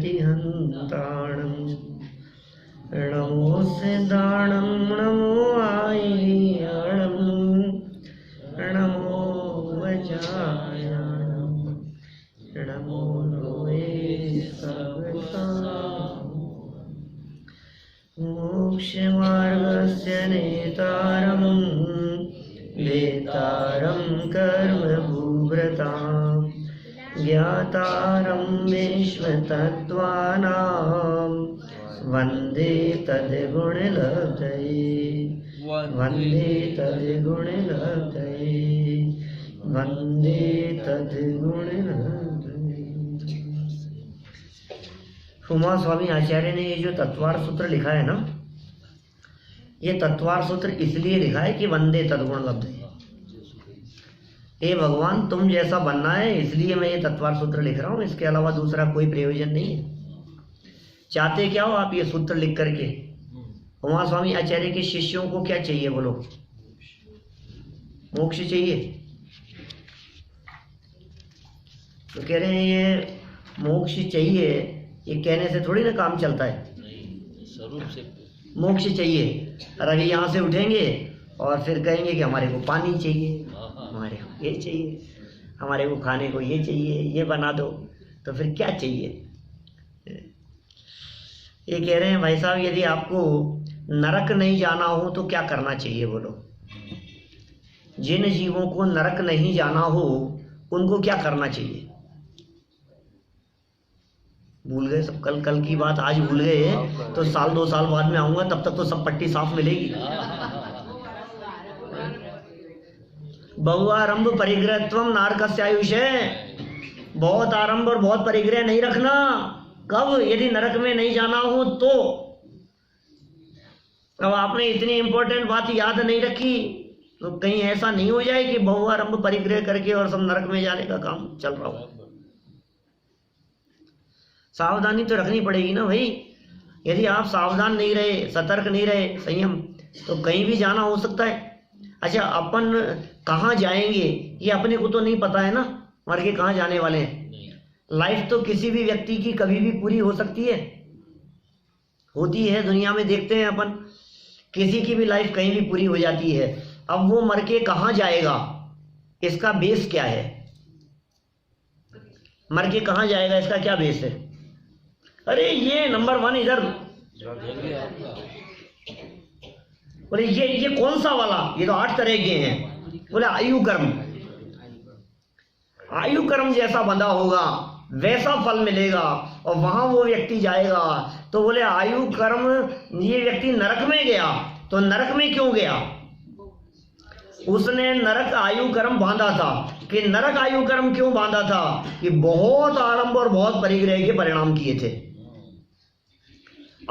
प्रतिहन्ताणम् नमो सिद्धाणं नमो आयर्यणं नमो वचायाणं नमो लोये सर्वसाम् मोक्षमार्गस्य नेतारं वेतारं कर्मभूभृतां ज्ञातारं विश्वतत्त्वानां वन्दे तद्गुणलब्धये वन्दे तद्गुणलब्धये वन्दे तद्गुणलब्धये। उमा स्वामी आचार्य ने ये जो तत्वार सूत्र लिखा है ना, ये तत्वार सूत्र इसलिए लिखा है कि वंदे तद्गुण लब्धये। हे भगवान, तुम जैसा बनना है इसलिए मैं ये तत्वार सूत्र लिख रहा हूँ, इसके अलावा दूसरा कोई प्रयोजन नहीं है। चाहते क्या हो आप ये सूत्र लिख करके? उमा स्वामी आचार्य के शिष्यों को क्या चाहिए बोलो? मोक्ष चाहिए। तो कह रहे हैं ये मोक्ष चाहिए, ये कहने से थोड़ी ना काम चलता है। स्वरूप से मोक्ष चाहिए। और अभी यहाँ से उठेंगे और फिर कहेंगे कि हमारे को पानी चाहिए, हमारे को ये चाहिए, हमारे को खाने को ये चाहिए, ये बना दो। तो फिर क्या चाहिए? ये कह रहे हैं भाई साहब, यदि आपको नरक नहीं जाना हो तो क्या करना चाहिए बोलो? जिन जीवों को नरक नहीं जाना हो उनको क्या करना चाहिए? भूल गए सब? कल की बात आज भूल गए तो साल 2 साल बाद में आऊंगा, तब तक तो सब पट्टी साफ मिलेगी। बहुआरंभ परिग्रहत्वम नारकस्यायुषे। बहुत आरंभ और बहुत परिग्रह नहीं रखना। कब? यदि नरक में नहीं जाना हो तो। अब आपने इतनी इंपॉर्टेंट बात याद नहीं रखी तो कहीं ऐसा नहीं हो जाए कि बहुआरंभ परिग्रह करके और सब नरक में जाने का काम चल रहा हो। सावधानी तो रखनी पड़ेगी ना भाई। यदि आप सावधान नहीं रहे, सतर्क नहीं रहे, संयम, तो कहीं भी जाना हो सकता है। अच्छा, अपन कहाँ जाएंगे ये अपने को तो नहीं पता है ना, मर के कहाँ जाने वाले हैं। लाइफ तो किसी भी व्यक्ति की कभी भी पूरी हो सकती है, होती है। दुनिया में देखते हैं अपन, किसी की भी लाइफ कहीं भी पूरी हो जाती है। अब वो मर के कहाँ जाएगा, इसका बेस क्या है? मर के कहाँ जाएगा, इसका क्या बेस है? अरे ये नंबर 1 इधर, बोले ये कौन सा वाला? ये तो 8 तरह के हैं। बोले आयु कर्म, आयु कर्म जैसा बंधा होगा वैसा फल मिलेगा और वहां वो व्यक्ति जाएगा। तो बोले आयु कर्म, ये व्यक्ति नरक में गया तो नरक में क्यों गया? उसने नरक आयु कर्म बांधा था। कि नरक आयु कर्म क्यों बांधा था? कि बहुत आरंभ और बहुत परिग्रह के परिणाम किए थे।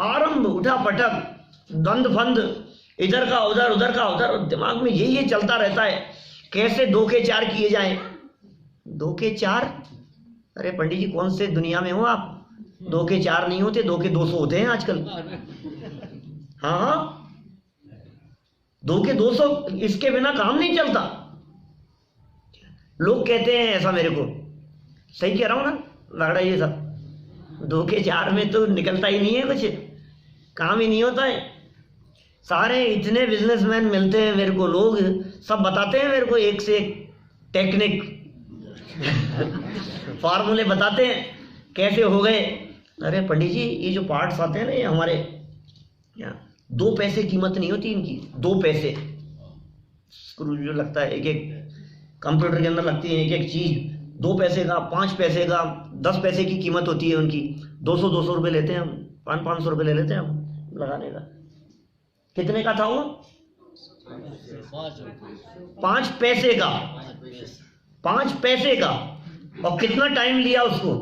आरंभ, उठा पटक, द्वंद फंद, इधर का उधर, उधर का उधर, दिमाग में ये चलता रहता है। कैसे 2 के 4 किए जाएं? 2 के 4? अरे पंडित जी कौन से दुनिया में हो आप? 2 के 4 नहीं होते, 2 के 200 होते हैं आजकल। हाँ, 2 के 200, इसके बिना काम नहीं चलता। लोग कहते हैं ऐसा मेरे को, सही कह रहा हूं ना लगड़ा? ये सब 2 के 4 में तो निकलता ही नहीं है, कुछ काम ही नहीं होता है। सारे इतने बिजनेसमैन मिलते हैं मेरे को, लोग सब बताते हैं मेरे को एक से एक टेक्निक फार्मूले बताते हैं कैसे हो गए। अरे पंडित जी ये जो पार्ट्स आते हैं ना, ये हमारे यहाँ 2 पैसे कीमत नहीं होती इनकी। 2 पैसे स्क्रू जो लगता है, एक एक कंप्यूटर के अंदर लगती है एक एक चीज, 2 पैसे का, 5 पैसे का, 10 पैसे की कीमत होती है उनकी। 200 रुपये लेते हैं हम, 500 रुपये ले लेते हैं हम लगाने का। कितने का था वो? 5 पैसे का, 5 पैसे का। और कितना टाइम लिया उसको?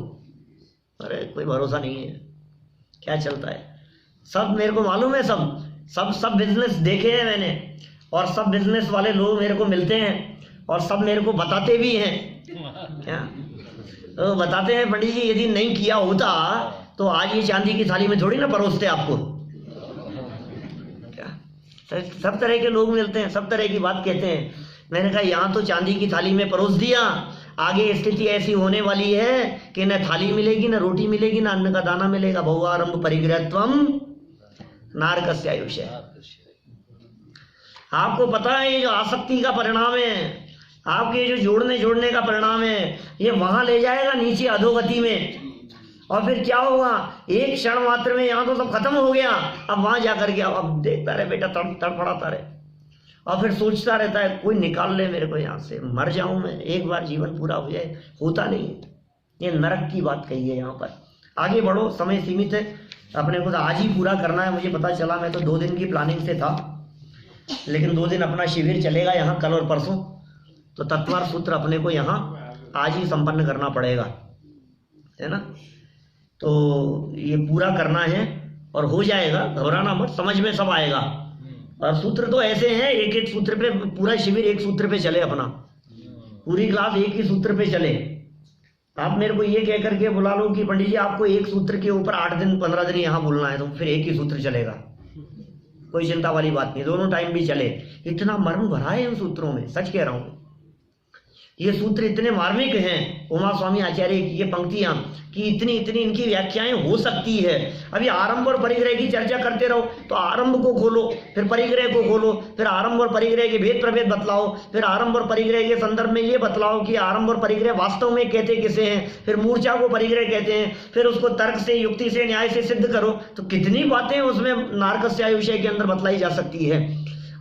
अरे कोई भरोसा नहीं है क्या चलता है। सब मेरे को मालूम है, सब बिजनेस देखे हैं मैंने, और सब बिजनेस वाले लोग मेरे को मिलते हैं और सब मेरे को बताते भी हैं। क्या तो बताते हैं पंडित जी, यदि नहीं किया होता तो आज ये चांदी की थाली में थोड़ी ना परोसते आपको। क्या सब तरह के लोग मिलते हैं, सब तरह की बात कहते हैं। मैंने कहा यहाँ तो चांदी की थाली में परोस दिया, आगे स्थिति ऐसी होने वाली है कि न थाली मिलेगी, न रोटी मिलेगी, न अन्न का दाना मिलेगा। बहुआरंभ परिग्रहत्वम नारकस्यायुष। आपको पता है ये जो आसक्ति का परिणाम है, आपके जो जोड़ने का परिणाम है, ये वहां ले जाएगा नीचे अधोगति में। और फिर क्या होगा, एक क्षण मात्र में यहाँ तो सब खत्म हो गया, अब वहां जाकर के अब देखता रहे बेटा, तड़फड़ाता रहे और फिर सोचता रहता है कोई निकाल ले मेरे को यहाँ से, मर जाऊं मैं, एक बार जीवन पूरा हो जाए। होता नहीं। ये नरक की बात कही है यहाँ पर। आगे बढ़ो, समय सीमित है, अपने को तो आज ही पूरा करना है। मुझे पता चला, मैं तो 2 दिन की प्लानिंग से था, लेकिन 2 दिन अपना शिविर चलेगा यहाँ, कल और परसों। तो तत्वार सूत्र अपने को यहाँ आज ही संपन्न करना पड़ेगा, है ना। तो ये पूरा करना है और हो जाएगा, घबराना मत, समझ में सब आएगा। और सूत्र तो ऐसे हैं, एक एक सूत्र पे पूरा शिविर एक सूत्र पे चले, अपना पूरी क्लास एक ही सूत्र पे चले। आप मेरे को ये कह करके बुला लो कि पंडित जी आपको एक सूत्र के ऊपर 8 दिन 15 दिन यहाँ बोलना है, तो फिर एक ही सूत्र चलेगा, कोई चिंता वाली बात नहीं, दोनों टाइम भी चले। इतना मर्म भरा है इन सूत्रों में, सच कह रहा हूँ। ये सूत्र इतने मार्मिक हैं, उमा स्वामी आचार्य की ये पंक्तियां, कि इतनी इतनी इनकी व्याख्याएं हो सकती है। अभी आरंभ और परिग्रह की चर्चा करते रहो, तो आरंभ को खोलो, फिर परिग्रह को खोलो, फिर आरंभ और परिग्रह के भेद प्रभेद बतलाओ, फिर आरंभ और परिग्रह के संदर्भ में ये बतलाओ कि आरंभ और परिग्रह वास्तव में कहते किसे हैं, फिर मूर्छा को परिग्रह कहते हैं, फिर उसको तर्क से, युक्ति से, न्याय से सिद्ध करो। तो कितनी बातें उसमें नारकस्यायुषे के अंदर बतलाई जा सकती है,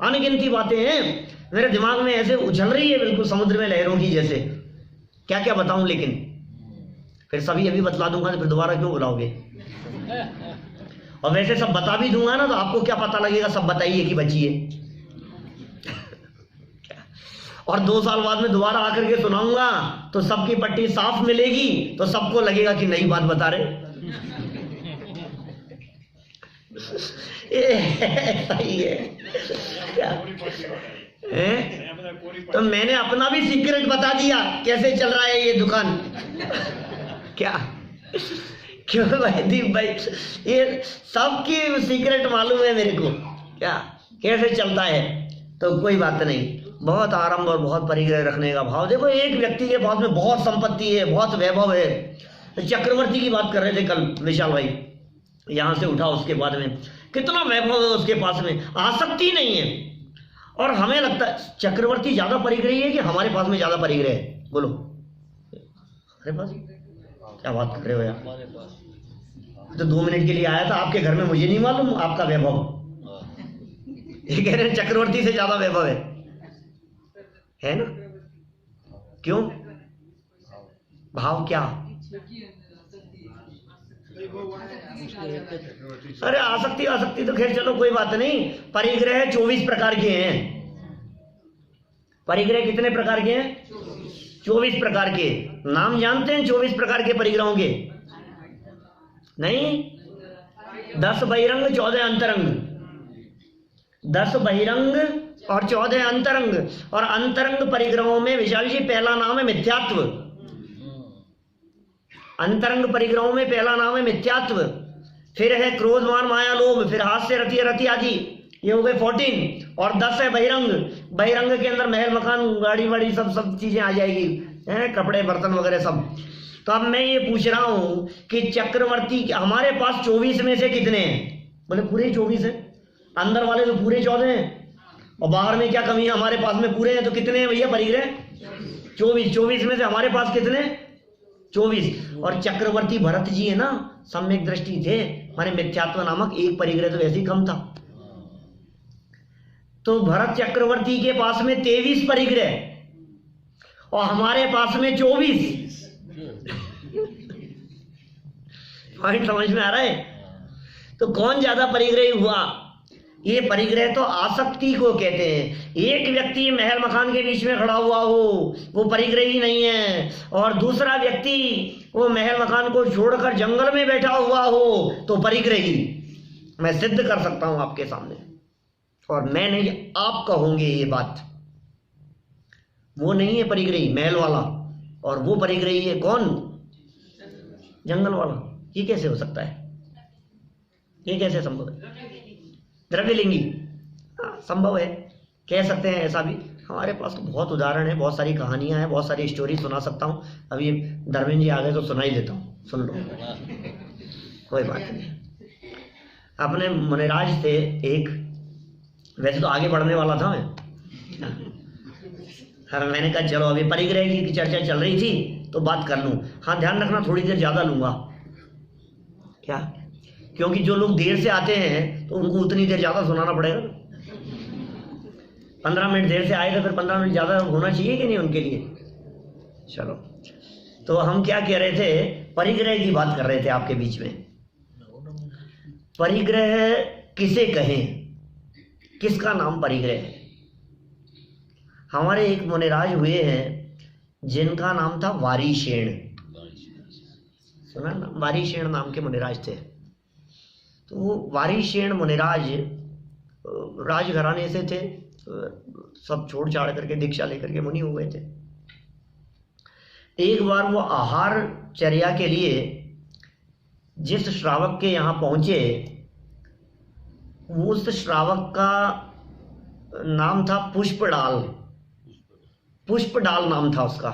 अनगिनती बातें हैं। मेरे दिमाग में ऐसे उछल रही है बिल्कुल समुद्र में लहरों की जैसे, क्या क्या बताऊं। लेकिन फिर सभी अभी बतला दूंगा तो फिर दोबारा क्यों बुलाओगे। और वैसे सब बता भी दूंगा ना, तो आपको क्या पता लगेगा, सब बताइए कि बचिए। और 2 साल बाद में दोबारा आकर के सुनाऊंगा तो सबकी पट्टी साफ मिलेगी, तो सबको लगेगा कि नई बात बता रहे। सही है क्या तो मैंने अपना भी सीक्रेट बता दिया, कैसे चल रहा है ये दुकान। क्या क्यों भाई दीप भाई, ये सबकी सीक्रेट मालूम है मेरे को, क्या कैसे चलता है। तो कोई बात नहीं, बहुत आरंभ और बहुत परिग्रह रखने का भाव। देखो एक व्यक्ति के पास में बहुत संपत्ति है, बहुत वैभव है। चक्रवर्ती की बात कर रहे थे कल विशाल भाई, यहाँ से उठा, उसके बाद में कितना वैभव है उसके पास में, आसक्ति नहीं है। और हमें लगता है चक्रवर्ती ज्यादा परिग्रही है कि हमारे पास में ज्यादा परिग्रह है। बोलो हमारे पास, क्या बात कर रहे हो यार। तो 2 मिनट के लिए आया था आपके घर में, मुझे नहीं मालूम आपका वैभव। ये कह रहे हैं चक्रवर्ती से ज्यादा वैभव है ना। क्यों, भाव क्या। अरे आसक्ति तो खैर चलो कोई बात नहीं। परिग्रह 24 प्रकार के हैं। परिग्रह कितने प्रकार के हैं? 24 प्रकार के। नाम जानते हैं 24 प्रकार के परिग्रहों के? नहीं, 10 बहिरंग 14 अंतरंग। 10 बहिरंग और 14 अंतरंग। और अंतरंग परिग्रहों में विशाल जी पहला नाम है मिथ्यात्व। अंतरंग परिग्रहों में पहला नाम है मिथ्यात्व। फिर है क्रोध मान माया लोभ, फिर हास्य रति रति आदि, ये हो गए 14। और 10 है बहिरंग। बहिरंग के अंदर महल मकान गाड़ी वाड़ी सब चीजें आ जाएगी, हैं, कपड़े बर्तन वगैरह सब। तो अब मैं ये पूछ रहा हूं कि चक्रवर्ती हमारे पास 24 में से कितने हैं? बोले पूरे 24 है। अंदर वाले तो पूरे 14 हैं, और बाहर में क्या कमी है? हमारे पास में पूरे हैं। तो कितने हैं भैया परिग्रह? 24। 24 में से हमारे पास कितने? 24। और चक्रवर्ती भरत जी है ना, सम्यक दृष्टि थे, माने मिथ्यात्व नामक एक परिग्रह तो वैसे ही कम था। तो भरत चक्रवर्ती के पास में 23 परिग्रह और हमारे पास में 24। पॉइंट समझ में आ रहा है? तो कौन ज्यादा परिग्रही हुआ? ये परिग्रह तो आसक्ति को कहते हैं। एक व्यक्ति महल मकान के बीच में खड़ा हुआ हो वो परिग्रही नहीं है, और दूसरा व्यक्ति वो महल मकान को छोड़कर जंगल में बैठा हुआ हो तो परिग्रही। मैं सिद्ध कर सकता हूं आपके सामने, और मैं नहीं आप कहोगे ये बात। वो नहीं है परिग्रही महल वाला, और वो परिग्रही है कौन? जंगल वाला। ये कैसे हो सकता है? ये कैसे संभव है? द्रव्यलिंगी संभव है, कह सकते हैं ऐसा भी। हमारे पास तो बहुत उदाहरण है, बहुत सारी कहानियां हैं, बहुत सारी स्टोरी सुना सकता हूँ। अभी धर्मेंद्र जी आ गए तो सुना ही देता हूँ, सुन लो, कोई बात नहीं। अपने मुनिराज थे एक, वैसे तो आगे बढ़ने वाला था मैं, हाँ मैंने कहा चलो अभी परिग्रह की चर्चा चल रही थी तो बात कर लूँ। हाँ ध्यान रखना थोड़ी देर ज़्यादा लूँगा, क्या, क्योंकि जो लोग देर से आते हैं तो उनको उतनी देर ज़्यादा सुनाना पड़ेगा। 15 मिनट देर से आए तो फिर 15 मिनट ज़्यादा होना चाहिए कि नहीं उनके लिए। चलो, तो हम क्या कह रहे थे, परिग्रह की बात कर रहे थे आपके बीच में। परिग्रह किसे कहें, किसका नाम परिग्रह है? हमारे एक मुनिराज हुए हैं जिनका नाम था वारीशेण, सुना ना, वारीशेण नाम के मुनिराज थे। तो वो वारीशेण मुनिराज राजघराने से थे, सब छोड़ छाड़ करके दीक्षा लेकर के मुनि हो गए थे। एक बार वो आहार चर्या के लिए जिस श्रावक के यहाँ पहुंचे, वो उस श्रावक का नाम था पुष्पडाल, पुष्पडाल नाम था उसका।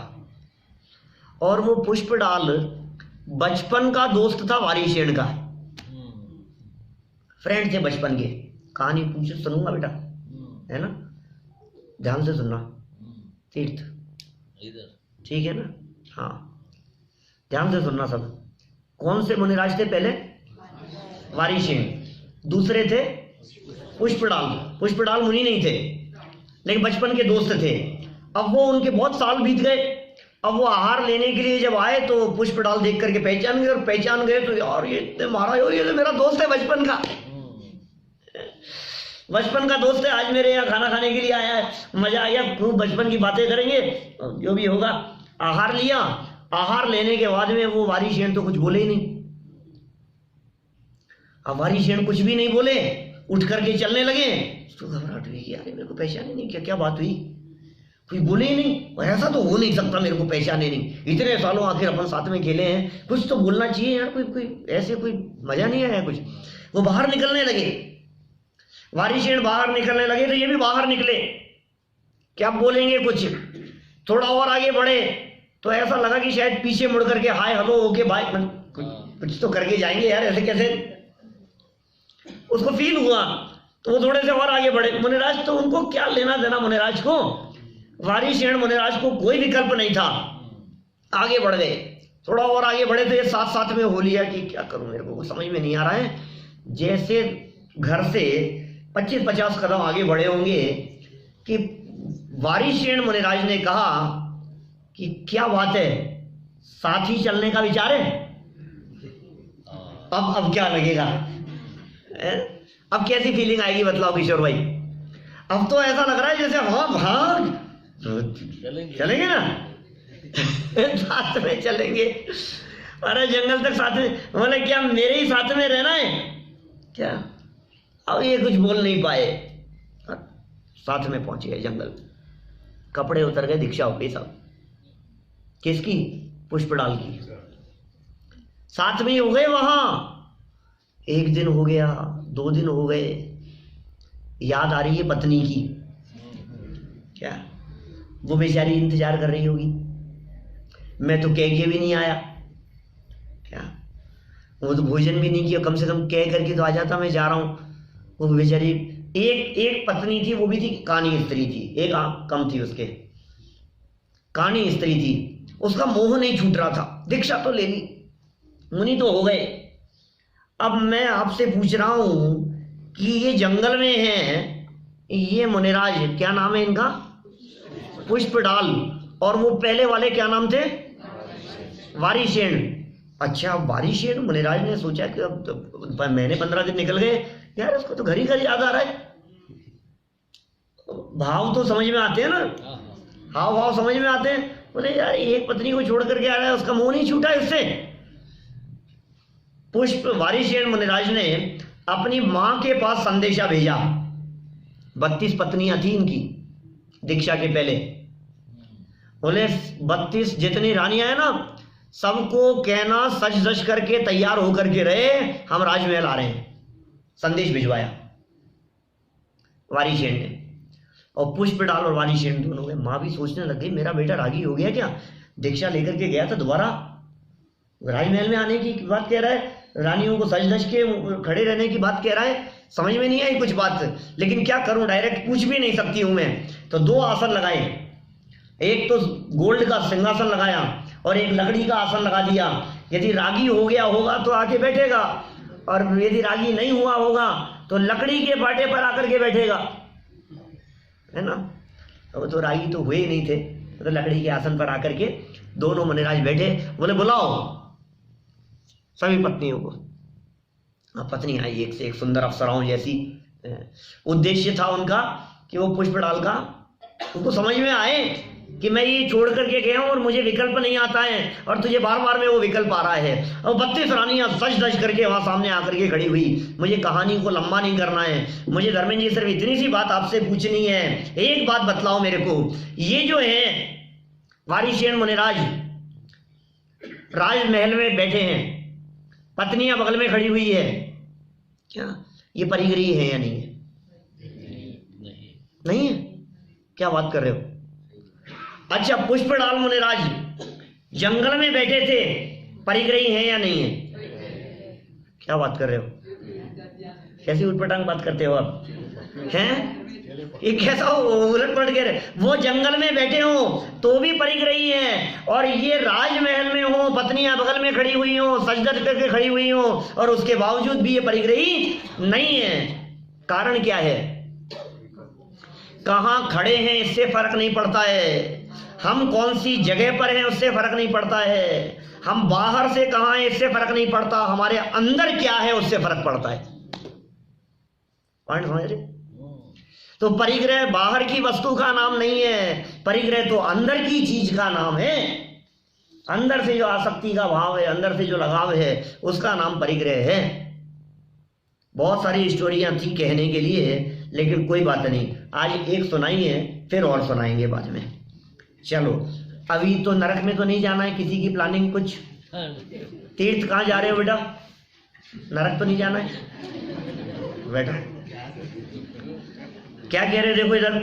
और वो पुष्पडाल बचपन का दोस्त था वारीशेण का, फ्रेंड थे बचपन के। कहानी पूछ सुनूंगा बेटा, है ना, ध्यान से सुनना। तीर्थ इधर, ठीक है ना, हाँ ध्यान से सुनना सब। कौन से मुनिराज थे? पहले वारीशेण, दूसरे थे पुष्पडाल। पुष्पडाल मुनि नहीं थे लेकिन बचपन के दोस्त थे। अब वो उनके बहुत साल बीत गए, अब वो आहार लेने के लिए जब आए तो पुष्पडाल देख करके पहचान गए, और पहचान गए तो यार ये महाराज हो, ये तो मेरा दोस्त है बचपन का, बचपन का दोस्त है, आज मेरे यहाँ खाना खाने के लिए आया है, मजा आ गया, खूब बचपन की बातें करेंगे, जो भी होगा। आहार लिया, आहार लेने के बाद में वो वारीशेण तो कुछ बोले ही नहीं। अब वारीशेण कुछ भी नहीं बोले, उठ करके चलने लगे। तो घबराहट हुई कि यार मेरे को पहचाने नहीं, क्या क्या बात हुई, कोई बोले ही नहीं, और ऐसा तो हो नहीं सकता मेरे को पहचाने नहीं, इतने सालों आखिर अपन साथ में खेले हैं, कुछ तो बोलना चाहिए यार, कोई ऐसे कोई मजा नहीं आया कुछ। वो बाहर निकलने लगे, वारीशेण बाहर निकलने लगे तो ये भी बाहर निकले, क्या बोलेंगे कुछ। थोड़ा और आगे बढ़े तो ऐसा लगा कि शायद पीछे मुड़ करके हाय हेलो ओके बाय कुछ तो करके जाएंगे यार, ऐसे कैसे, उसको फील हुआ। तो वो थोड़े से और आगे बढ़े। मुनिराज तो उनको क्या लेना देना, मुनिराज को, वारीशेण मुनिराज को कोई विकल्प नहीं था, आगे बढ़ गए। थोड़ा और आगे बढ़े तो ये साथ साथ में हो लिया कि क्या करूं, मेरे को समझ में नहीं आ रहा है। जैसे घर से 25-50 कदम आगे बढ़े होंगे कि वारीशेण मुनिराज ने कहा कि क्या बात है, साथ ही चलने का विचार है? अब क्या लगेगा, अब कैसी फीलिंग आएगी बताओ किशोर भाई? अब तो ऐसा लग रहा है जैसे हाँ चलेंगे ना साथ में चलेंगे, अरे जंगल तक साथ में, बोले क्या मेरे ही साथ में रहना है क्या? अब ये कुछ बोल नहीं पाए, साथ में पहुंच गए जंगल, कपड़े उतर गए, दीक्षा हो गई सब। किसकी? पुष्पडाल की। साथ में ही हो गए वहां। एक दिन हो गया, 2 दिन हो गए, याद आ रही है पत्नी की, क्या वो बेचारी इंतजार कर रही होगी, मैं तो कह के भी नहीं आया, क्या वो तो भोजन भी नहीं किया, कम से कम कह करके तो आ जाता मैं जा रहा हूं। वो बेचारी एक पत्नी थी, वो भी थी कानी स्त्री थी, एक आंख कम थी उसके, कानी स्त्री थी, उसका मोह नहीं छूट रहा था। दीक्षा तो ले ली, मुनि तो हो गए। अब मैं आपसे पूछ रहा हूं कि ये जंगल में है, ये मुनिराज, क्या नाम है इनका? पुष्पडाल, और वो पहले वाले क्या नाम थे? वारीशेण। अच्छा, वारीशेण मुनिराज ने सोचा कि अब तो महीने 15 दिन निकल गए यार, उसको तो घर ही घर याद आ रहा है। भाव तो समझ में आते हैं ना, हाव भाव समझ में आते हैं। बोले यार एक पत्नी को छोड़ करके आ रहा है, उसका मुंह नहीं छूटा इससे। पुष्प वारीशेण मुनिराज ने अपनी मां के पास संदेशा भेजा, 32 पत्नियां थी इनकी दीक्षा के पहले। बोले 32 जितनी रानियां हैं ना, सबको कहना सज धज करके तैयार होकर के रहे, हम राजमहल आ रहे हैं। संदेश भिजवाया वारीशेण ने। और पुष्पडाल और वालीशेन दोनों गए। माँ भी सोचने लग गई मेरा बेटा रागी हो गया क्या, दीक्षा लेकर के गया था दोबारा राजमहल में आने की बात कह रहा है, रानियों को सज धज के खड़े रहने की बात कह रहा है, समझ में नहीं आई कुछ बात, लेकिन क्या करूं डायरेक्ट पूछ भी नहीं सकती हूं मैं। तो 2 आसन लगाए, एक तो गोल्ड का सिंहासन लगाया और एक लकड़ी का आसन लगा दिया। यदि रागी हो गया होगा तो आके बैठेगा, और यदि रागी नहीं हुआ होगा तो लकड़ी के पाटे पर आकर के बैठेगा, है ना। तो रागी तो हुए ही नहीं थे, तो लकड़ी के आसन पर आकर के दोनों मुनिराज बैठे। बोले बुलाओ सभी पत्नियों को। पत्नी आई एक से एक सुंदर अप्सराओं जैसी। उद्देश्य था उनका कि वो पुष्पडाल का, उनको समझ में आए कि मैं ये छोड़ करके गया हूं और मुझे विकल्प नहीं आता है, और तुझे बार बार में वो विकल्प आ रहा है। और 32 रानियां सज धज करके वहां सामने आकर के खड़ी हुई। मुझे कहानी को लंबा नहीं करना है, मुझे धर्मेंद्र जी सिर्फ इतनी सी बात आपसे पूछनी है। एक बात बतलाओ मेरे को, ये जो है वालीशेन मुनिराज राजमहल में बैठे हैं, पत्नियां बगल में खड़ी हुई है, क्या ये परिग्रही है या नहीं है? नहीं है। क्या बात कर रहे हो? अच्छा, पुष्पडाल मुनिराज जंगल में बैठे थे, परिग्रही है या नहीं है? क्या बात कर रहे हो? कैसी उटपटांग बात करते हो आप, हैं? ये कैसा उलट पलट के वो जंगल में बैठे हो तो भी परिग्रही है, और ये राजमहल में हो, पत्नियां बगल में खड़ी हुई हो, सजदर करके खड़ी हुई हो, और उसके बावजूद भी ये परिग्रही नहीं है। कारण क्या है? कहां खड़े हैं इससे फर्क नहीं पड़ता है, हम कौन सी जगह पर हैं उससे फर्क नहीं पड़ता है, हम बाहर से कहां हैं इससे फर्क नहीं पड़ता, हमारे अंदर क्या है उससे फर्क पड़ता है। पॉइंट समझ रहे? तो परिग्रह बाहर की वस्तु का नाम नहीं है, परिग्रह तो अंदर की चीज का नाम है। अंदर से जो आसक्ति का भाव है, अंदर से जो लगाव है, उसका नाम परिग्रह है। बहुत सारी स्टोरियां थी कहने के लिए, लेकिन कोई बात नहीं, आज एक सुनाई है, फिर और सुनाएंगे बाद में। चलो, अभी तो नरक में तो नहीं जाना है, किसी की प्लानिंग कुछ? तीर्थ कहाँ जा रहे हो बेटा? नरक तो नहीं जाना है बेटा? क्या कह रहे? देखो इधर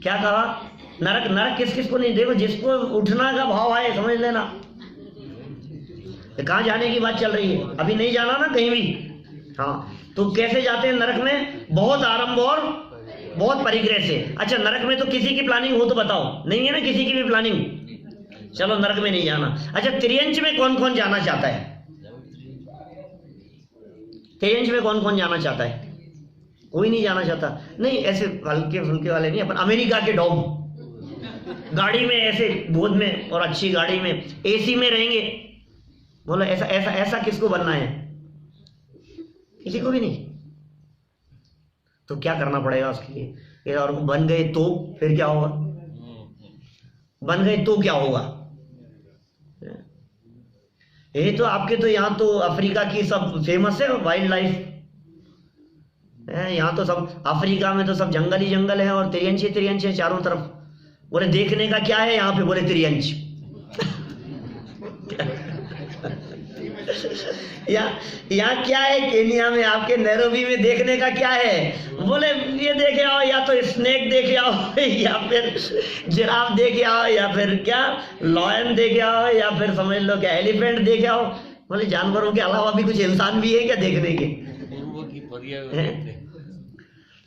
क्या कहा, नरक नरक किस किस को नहीं, देखो जिसको उठना का भाव आए समझ लेना। तो कहाँ जाने की बात चल रही है? अभी नहीं जाना ना कहीं भी। हाँ, तो कैसे जाते हैं नरक में? बहुत आरंभ और बहुत परिग्रह से। अच्छा, नरक में तो किसी की प्लानिंग हो तो बताओ? नहीं है ना किसी की भी प्लानिंग? चलो, नरक में नहीं जाना। अच्छा, त्रियंच में कौन कौन जाना चाहता है? त्रियंच में कौन कौन जाना चाहता है? कोई नहीं जाना चाहता। नहीं, ऐसे हल्के फुल्के वाले नहीं, अपन अमेरिका के डॉग गाड़ी में ऐसे बोध में और अच्छी गाड़ी में एसी में रहेंगे। बोलो ऐसा ऐसा ऐसा किसको बनना है? किसी को भी नहीं। तो क्या करना पड़ेगा उसके लिए? और बन गए तो फिर क्या होगा? बन गए तो क्या होगा? ये तो आपके तो यहाँ तो अफ्रीका की सब फेमस है वाइल्ड लाइफ है। यहाँ तो सब अफ्रीका में तो सब जंगल ही जंगल है, और त्रियंच ही त्रियंच है चारों तरफ। बोले देखने का क्या है यहाँ पे? बोले त्रियंच। यहाँ क्या है? केनिया में आपके नैरोबी में देखने का क्या है? बोले ये देखे आओ, या तो स्नेक देखे आओ, या फिर जिराफ देखे आओ, या फिर क्या लॉयन देखे आओ, या फिर समझ लो क्या एलिफेंट देखे आओ। बोले जानवरों के अलावा भी कुछ इंसान भी है क्या देखने के?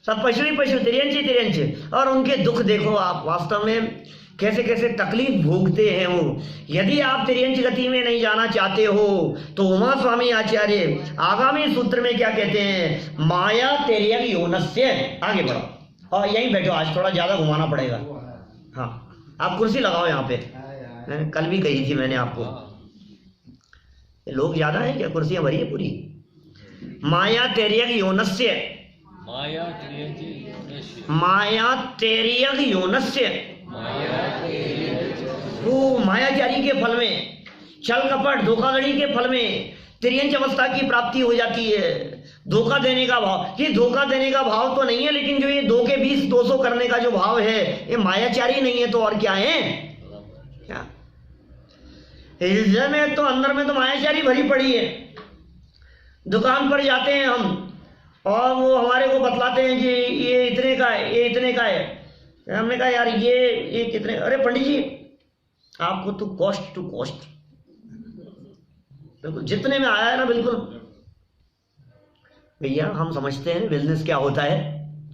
सब पशु ही पशु, तिरंच ही तिरंच। और उनके दुख देखो आप, वास्तव में कैसे कैसे तकलीफ भोगते हैं वो। यदि आप तिरंच गति में नहीं जाना चाहते हो तो उमा स्वामी आचार्य आगामी सूत्र में क्या कहते हैं? माया तेर्यग योनस्य। आगे बढ़ो और यहीं बैठो, आज थोड़ा ज्यादा घुमाना पड़ेगा। हाँ, आप कुर्सी लगाओ यहाँ पे, कल भी कही थी मैंने आपको। लोग ज्यादा है क्या? कुर्सियां भरी है पूरी। माया तेर्यग योनस्य, माया तेर्यग योनस्य। वो मायाचारी के फल में, छल कपट धोखाधड़ी के फल में तिर्यंच अवस्था की प्राप्ति हो जाती है। धोखा देने का भाव, ये धोखा देने का भाव तो नहीं है, लेकिन जो ये 2 के 20 200 करने का जो भाव है, ये मायाचारी नहीं है तो और क्या है? क्या हृदय में तो, अंदर में तो मायाचारी भरी पड़ी है। दुकान पर जाते हैं हम और वो हमारे को बतलाते हैं कि ये इतने का है, ये इतने का है। हमने कहा यार ये कितने, अरे पंडित जी आपको तो कॉस्ट टू कॉस्ट, बिल्कुल जितने में आया है ना, बिल्कुल भैया हम समझते हैं बिजनेस क्या होता है,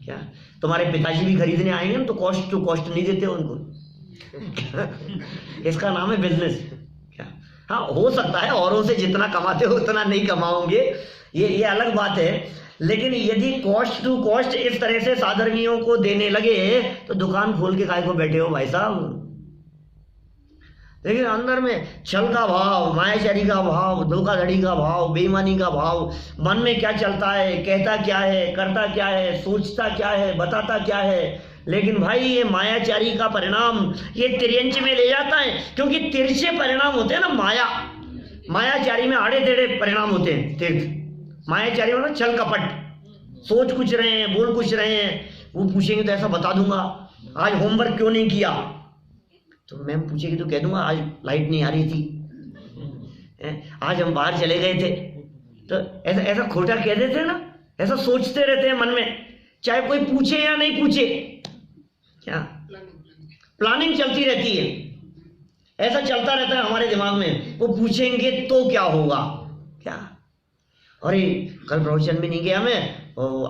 क्या तुम्हारे पिताजी भी खरीदने आएंगे ना तो कॉस्ट टू कॉस्ट नहीं देते उनको इसका नाम है बिजनेस। क्या हाँ हो सकता है औरों से जितना कमाते हो उतना नहीं कमाओगे, ये अलग बात है, लेकिन यदि कॉस्ट टू कॉस्ट इस तरह से साधर्मियों को देने लगे तो दुकान खोल के काहे को बैठे हो भाई साहब। लेकिन अंदर में छल का भाव, मायाचारी का भाव, धोखाधड़ी का भाव, बेईमानी का भाव, मन में क्या चलता है, कहता क्या है, करता क्या है, सोचता क्या है, बताता क्या है। लेकिन भाई ये मायाचारी का परिणाम ये तिर्यंच में ले जाता है, क्योंकि तिरछे परिणाम होते हैं ना, मायाचारी में आड़े टेढ़े परिणाम होते हैं। तीर्थ मायाचारी में ना छल कपट, सोच कुछ रहे हैं, बोल कुछ रहे हैं, वो पूछेंगे तो ऐसा बता दूंगा, आज होमवर्क क्यों नहीं किया, तो मैम पूछेगी तो कह दूंगा आज लाइट नहीं आ रही थी, आज हम बाहर चले गए थे, तो ऐसा खोटा कह देते हैं ना, ऐसा सोचते रहते हैं मन में, चाहे कोई पूछे या नहीं पूछे, क्या प्लानिंग चलती रहती है, ऐसा चलता रहता है हमारे दिमाग में, वो पूछेंगे तो क्या होगा, क्या अरे कल प्रवचन में नहीं गया मैं,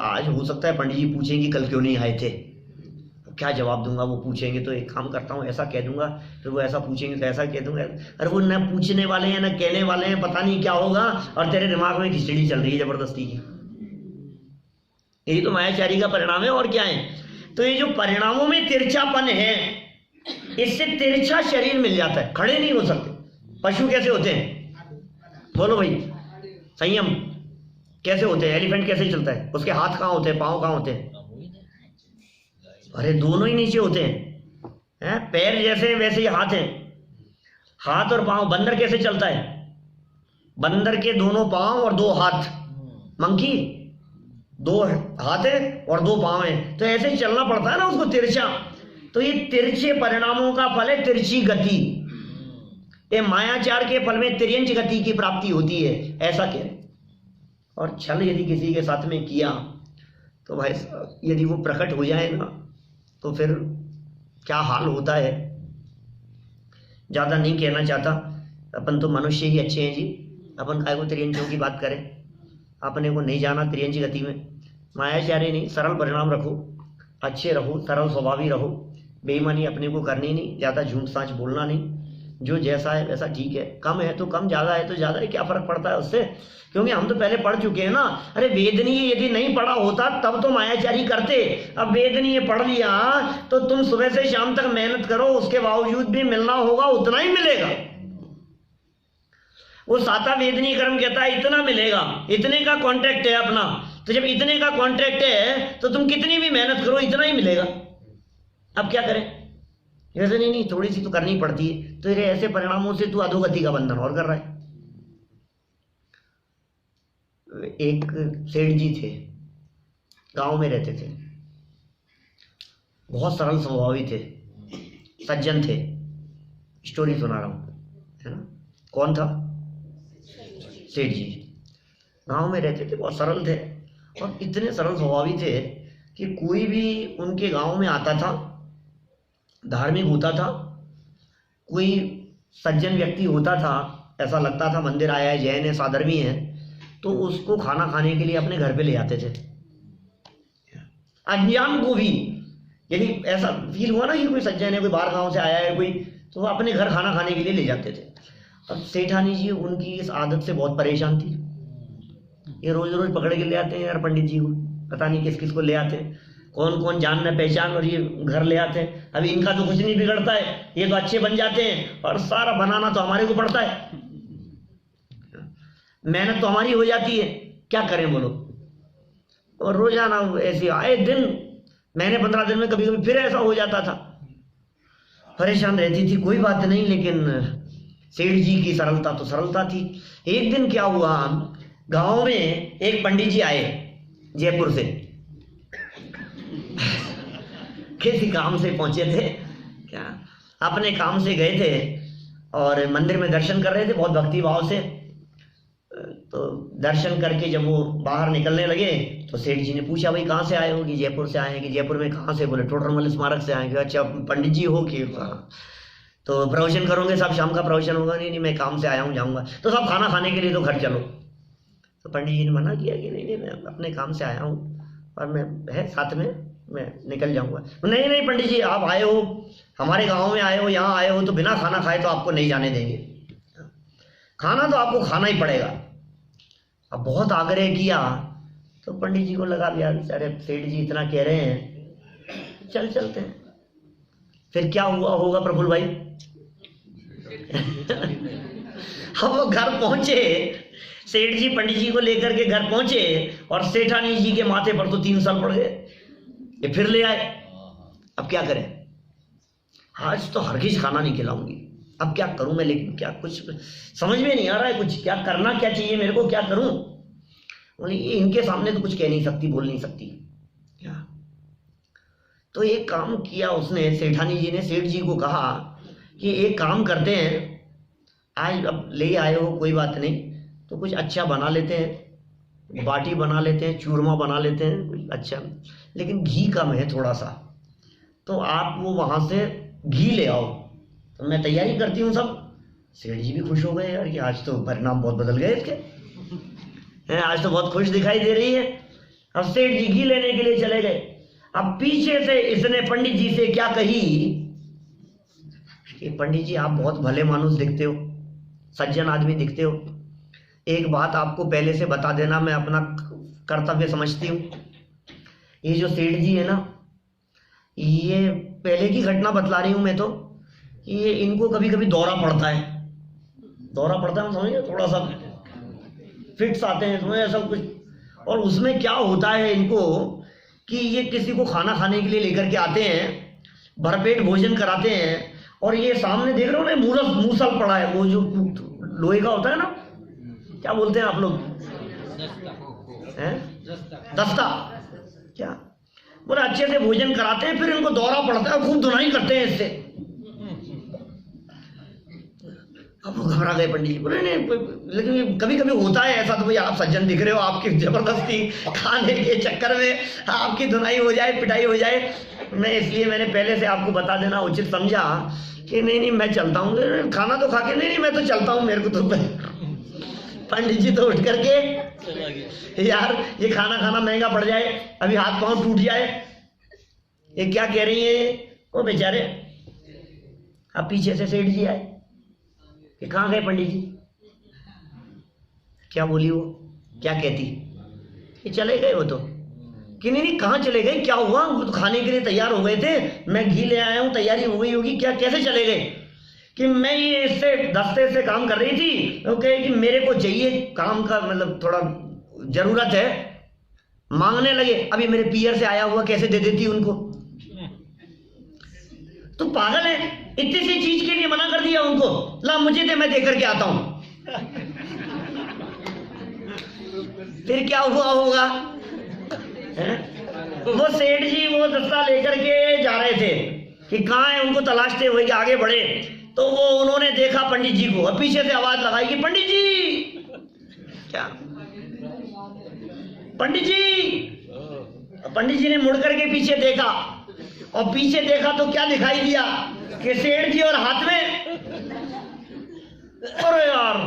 आज हो सकता है पंडित जी पूछेंगे कल क्यों नहीं आए थे, क्या जवाब दूंगा, वो पूछेंगे तो एक काम करता हूँ ऐसा कह दूंगा, फिर वो ऐसा पूछेंगे तो ऐसा कह दूंगा, अरे वो न पूछने वाले हैं न कहने वाले हैं, पता नहीं क्या होगा, और तेरे दिमाग में खिचड़ी चल रही है जबरदस्ती की। यही तो मायाचारी का परिणाम है, और क्या है। तो ये जो परिणामों में तिरछापन है, इससे तिरछा शरीर मिल जाता है, खड़े नहीं हो सकते। पशु कैसे होते हैं, बोलो भाई, संयम कैसे होते हैं, एलिफेंट कैसे चलता है, उसके हाथ कहाँ होते हैं, पाँव कहाँ होते हैं, अरे दोनों ही नीचे होते हैं, पैर जैसे वैसे ही हाथ हैं, हाथ और पांव। बंदर कैसे चलता है, बंदर के दोनों पांव और दो हाथ, मंकी दो हाथ है और दो पांव है, तो ऐसे ही चलना पड़ता है ना उसको तिरछा। तो ये तिरछे परिणामों का फल है तिरछी गति, ये मायाचार के फल में तिर्यंच गति की प्राप्ति होती है, ऐसा कह। और छल यदि किसी के साथ में किया तो भाई यदि वो प्रकट हो जाए ना तो फिर क्या हाल होता है, ज़्यादा नहीं कहना चाहता, अपन तो मनुष्य ही अच्छे हैं जी, अपन काय को तिर्यंचों की बात करें, अपने को नहीं जाना तिर्यंच गति में। मायाचारी नहीं, सरल परिणाम रखो, अच्छे रहो, सरल स्वभावी रहो, बेईमानी अपने को करनी नहीं, ज़्यादा झूठ साँच बोलना नहीं, जो जैसा है वैसा ठीक है, कम है तो कम, ज़्यादा है तो ज़्यादा है, क्या फ़र्क पड़ता है उससे, क्योंकि हम तो पहले पढ़ चुके हैं ना। अरे वेदनीय यदि नहीं पढ़ा होता तब तो मायाचारी करते, अब वेदनीय पढ़ लिया तो तुम सुबह से शाम तक मेहनत करो, उसके बावजूद भी मिलना होगा उतना ही मिलेगा। वो साता वेदनीय कर्म कहता है इतना मिलेगा, इतने का कॉन्ट्रैक्ट है अपना, तो जब इतने का कॉन्ट्रैक्ट है तो तुम कितनी भी मेहनत करो इतना ही मिलेगा। अब क्या करें, ऐसे नहीं थोड़ी सी तो करनी पड़ती है। तो ये ऐसे परिणामों से तू अधोगति का बंधन और कर रहा है। एक सेठ जी थे, गांव में रहते थे, बहुत सरल स्वभावी थे, सज्जन थे, स्टोरी सुना रहा हूं, है ना। कौन था, सेठ जी, गांव में रहते थे, बहुत सरल थे, और इतने सरल स्वभावी थे कि कोई भी उनके गांव में आता था, धार्मिक होता था, कोई सज्जन व्यक्ति होता था, ऐसा लगता था मंदिर आया है, जैन है, साधर्मी है, तो उसको खाना खाने के लिए अपने घर पे ले आते थे। अज्ञान को भी यदि ऐसा फील हुआ ना कि कोई सज्जन है, कोई बाहर गांव से आया है कोई, तो वो अपने घर खाना खाने के लिए ले जाते थे। अब सेठानी जी उनकी इस आदत से बहुत परेशान थी, ये रोज रोज पकड़ के ले आते हैं यार पंडित जी को, पता नहीं किस किस को ले आते हैं, कौन कौन जान न पहचान, और ये घर ले आते हैं। अभी इनका तो कुछ नहीं बिगड़ता है, ये तो अच्छे बन जाते हैं, और सारा बनाना तो हमारे को पड़ता है, मेहनत तो हमारी हो जाती है, क्या करें बोलो। और रोजाना ऐसे आए दिन, महीने 15 दिन में कभी कभी फिर ऐसा हो जाता था, परेशान रहती थी। कोई बात नहीं, लेकिन सेठ जी की सरलता तो सरलता थी। एक दिन क्या हुआ, गांव में एक पंडित जी आए जयपुर से, किसी काम से पहुंचे थे, क्या अपने काम से गए थे, और मंदिर में दर्शन कर रहे थे बहुत भक्ति भाव से। तो दर्शन करके जब वो बाहर निकलने लगे तो सेठ जी ने पूछा, भाई कहाँ से आए हो? कि जयपुर से आए हैं। कि जयपुर में कहाँ से? बोले टोडरमल स्मारक से आए हैं। अच्छा पंडित जी हो कि हाँ, तो प्रवचन करोगे? सब शाम का प्रवचन होगा? नहीं नहीं, मैं काम से आया हूँ, जाऊँगा। तो सब खाना खाने के लिए तो घर चलो। तो पंडित जी ने मना किया कि नहीं नहीं, मैं अपने काम से आया हूँ और मैं है साथ में मैं निकल जाऊँगा। नहीं नहीं पंडित जी, आप आए हो, हमारे गाँव में आए हो, यहाँ आए हो, तो बिना खाना खाए तो आपको नहीं जाने देंगे, खाना तो आपको खाना ही पड़ेगा। अब बहुत आग्रह किया तो पंडित जी को लगा यार अरे सेठ जी इतना कह रहे हैं, चल चलते हैं। फिर क्या हुआ होगा प्रफुल्ल भाई? अब वो घर पहुंचे, सेठ जी पंडित जी को लेकर के घर पहुंचे और सेठानी जी के माथे पर तो 3 साल पड़ गए। ये फिर ले आए। अब क्या करें? आज तो हरगिज खाना नहीं खिलाऊंगी, अब क्या करूं मैं? लेकिन क्या कुछ समझ में नहीं आ रहा है, कुछ क्या करना क्या चाहिए मेरे को, क्या करूं? बोले इनके सामने तो कुछ कह नहीं सकती, बोल नहीं सकती क्या? तो एक काम किया उसने, सेठानी जी ने सेठ जी को कहा कि एक काम करते हैं, आज अब ले आए हो कोई बात नहीं, तो कुछ अच्छा बना लेते हैं, बाटी बना लेते हैं, चूरमा बना लेते हैं कुछ अच्छा, लेकिन घी कम है थोड़ा सा, तो आप वो वहाँ से घी ले आओ, तो मैं तैयारी करती हूँ सब। सेठ जी भी खुश हो गए यार कि आज तो परिणाम बहुत बदल गए इसके हैं, आज तो बहुत खुश दिखाई दे रही है। अब सेठ जी घी लेने के लिए चले गए। अब पीछे से इसने पंडित जी से क्या कही कि पंडित जी आप बहुत भले मानुस दिखते हो, सज्जन आदमी दिखते हो, एक बात आपको पहले से बता देना, मैं अपना कर्तव्य समझती हूँ। ये जो सेठ जी है ना, ये पहले की घटना बतला रही हूँ मैं तो, ये इनको कभी कभी दौरा पड़ता है, दौरा पड़ता है समझिए, थोड़ा सा फिट्स आते हैं समझे सब कुछ। और उसमें क्या होता है इनको कि ये किसी को खाना खाने के लिए लेकर के आते हैं, भरपेट भोजन कराते हैं, और ये सामने देख रहे हो ना मूसल पड़ा है, वो जो लोहे का होता है ना, क्या बोलते हैं आप लोग? दस्ता। क्या बोले अच्छे से भोजन कराते हैं, फिर इनको दौरा पड़ता है, खूब धुनाई करते हैं इससे। अब वो घबरा गए पंडित जी, बोले नहीं, लेकिन कभी कभी होता है ऐसा, तो भाई आप सज्जन दिख रहे हो, आपकी जबरदस्ती खाने के चक्कर में आपकी धुनाई हो जाए, पिटाई हो जाए, मैं इसलिए मैंने पहले से आपको बता देना उचित समझा कि नहीं नहीं मैं चलता हूँ, खाना तो खा के नहीं नहीं मैं तो चलता हूँ, मेरे को तो। पंडित जी तो उठ करके, यार ये खाना खाना महंगा पड़ जाए, अभी हाथ पांव टूट जाए, ये क्या कह रही है वो बेचारे। अब पीछे से सेठ जी आए कि कहाँ गए पंडित जी? क्या बोली वो, क्या कहती? कि चले गए वो तो। कि नहीं नहीं कहाँ चले गए, क्या हुआ? वो तो खाने के लिए तैयार हो गए थे, मैं घी ले आया हूँ, तैयारी हो गई होगी, क्या कैसे चले गए? कि मैं ये इससे दस्ते से काम कर रही थी, ओके, कि मेरे को चाहिए काम का, मतलब थोड़ा जरूरत है, मांगने लगे, अभी मेरे पियर से आया हुआ कैसे दे देती उनको? तो पागल है, इतनी सी चीज के लिए मना कर दिया उनको, ला मुझे दे मैं दे करके आता हूं। फिर क्या हुआ होगा? वो सेठ जी वो दस्ता लेकर के जा रहे थे कि कहाँ है, उनको तलाशते हुए आगे बढ़े, तो वो उन्होंने देखा पंडित जी को, और पीछे से आवाज लगाई कि पंडित जी। क्या पंडित जी? पंडित जी ने मुड़ करके पीछे देखा, और पीछे देखा तो क्या दिखाई दिया कि सेठ जी और हाथ में, अरे यार,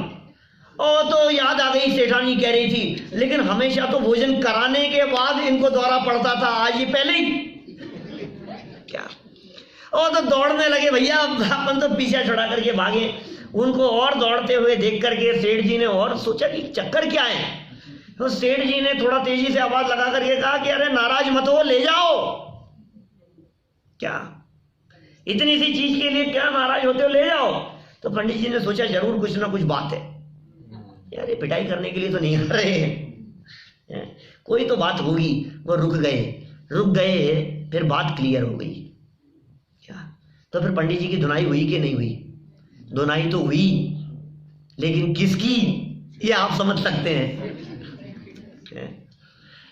और तो याद आ गई, सेठानी कह रही थी लेकिन हमेशा तो भोजन कराने के बाद इनको दौरा पड़ता था, आज ये पहले ही। क्या? और तो दौड़ने लगे भैया, अपन तो पीछे छुड़ा करके भागे। उनको और दौड़ते हुए देख करके सेठ जी ने और सोचा कि चक्कर क्या है, तो सेठ जी ने थोड़ा तेजी से आवाज लगा करके कहा कि अरे नाराज मत हो, ले जाओ। क्या इतनी सी चीज के लिए क्या नाराज होते हो, ले जाओ। तो पंडित जी ने सोचा जरूर कुछ ना कुछ बात है यार, ये पिटाई करने के लिए तो नहीं आ रहे हैं, कोई तो बात होगी। वो रुक गए, फिर बात क्लियर हो गई। क्या? तो फिर पंडित जी की धुनाई हुई कि नहीं हुई? धुनाई तो हुई, लेकिन किसकी ये आप समझ सकते हैं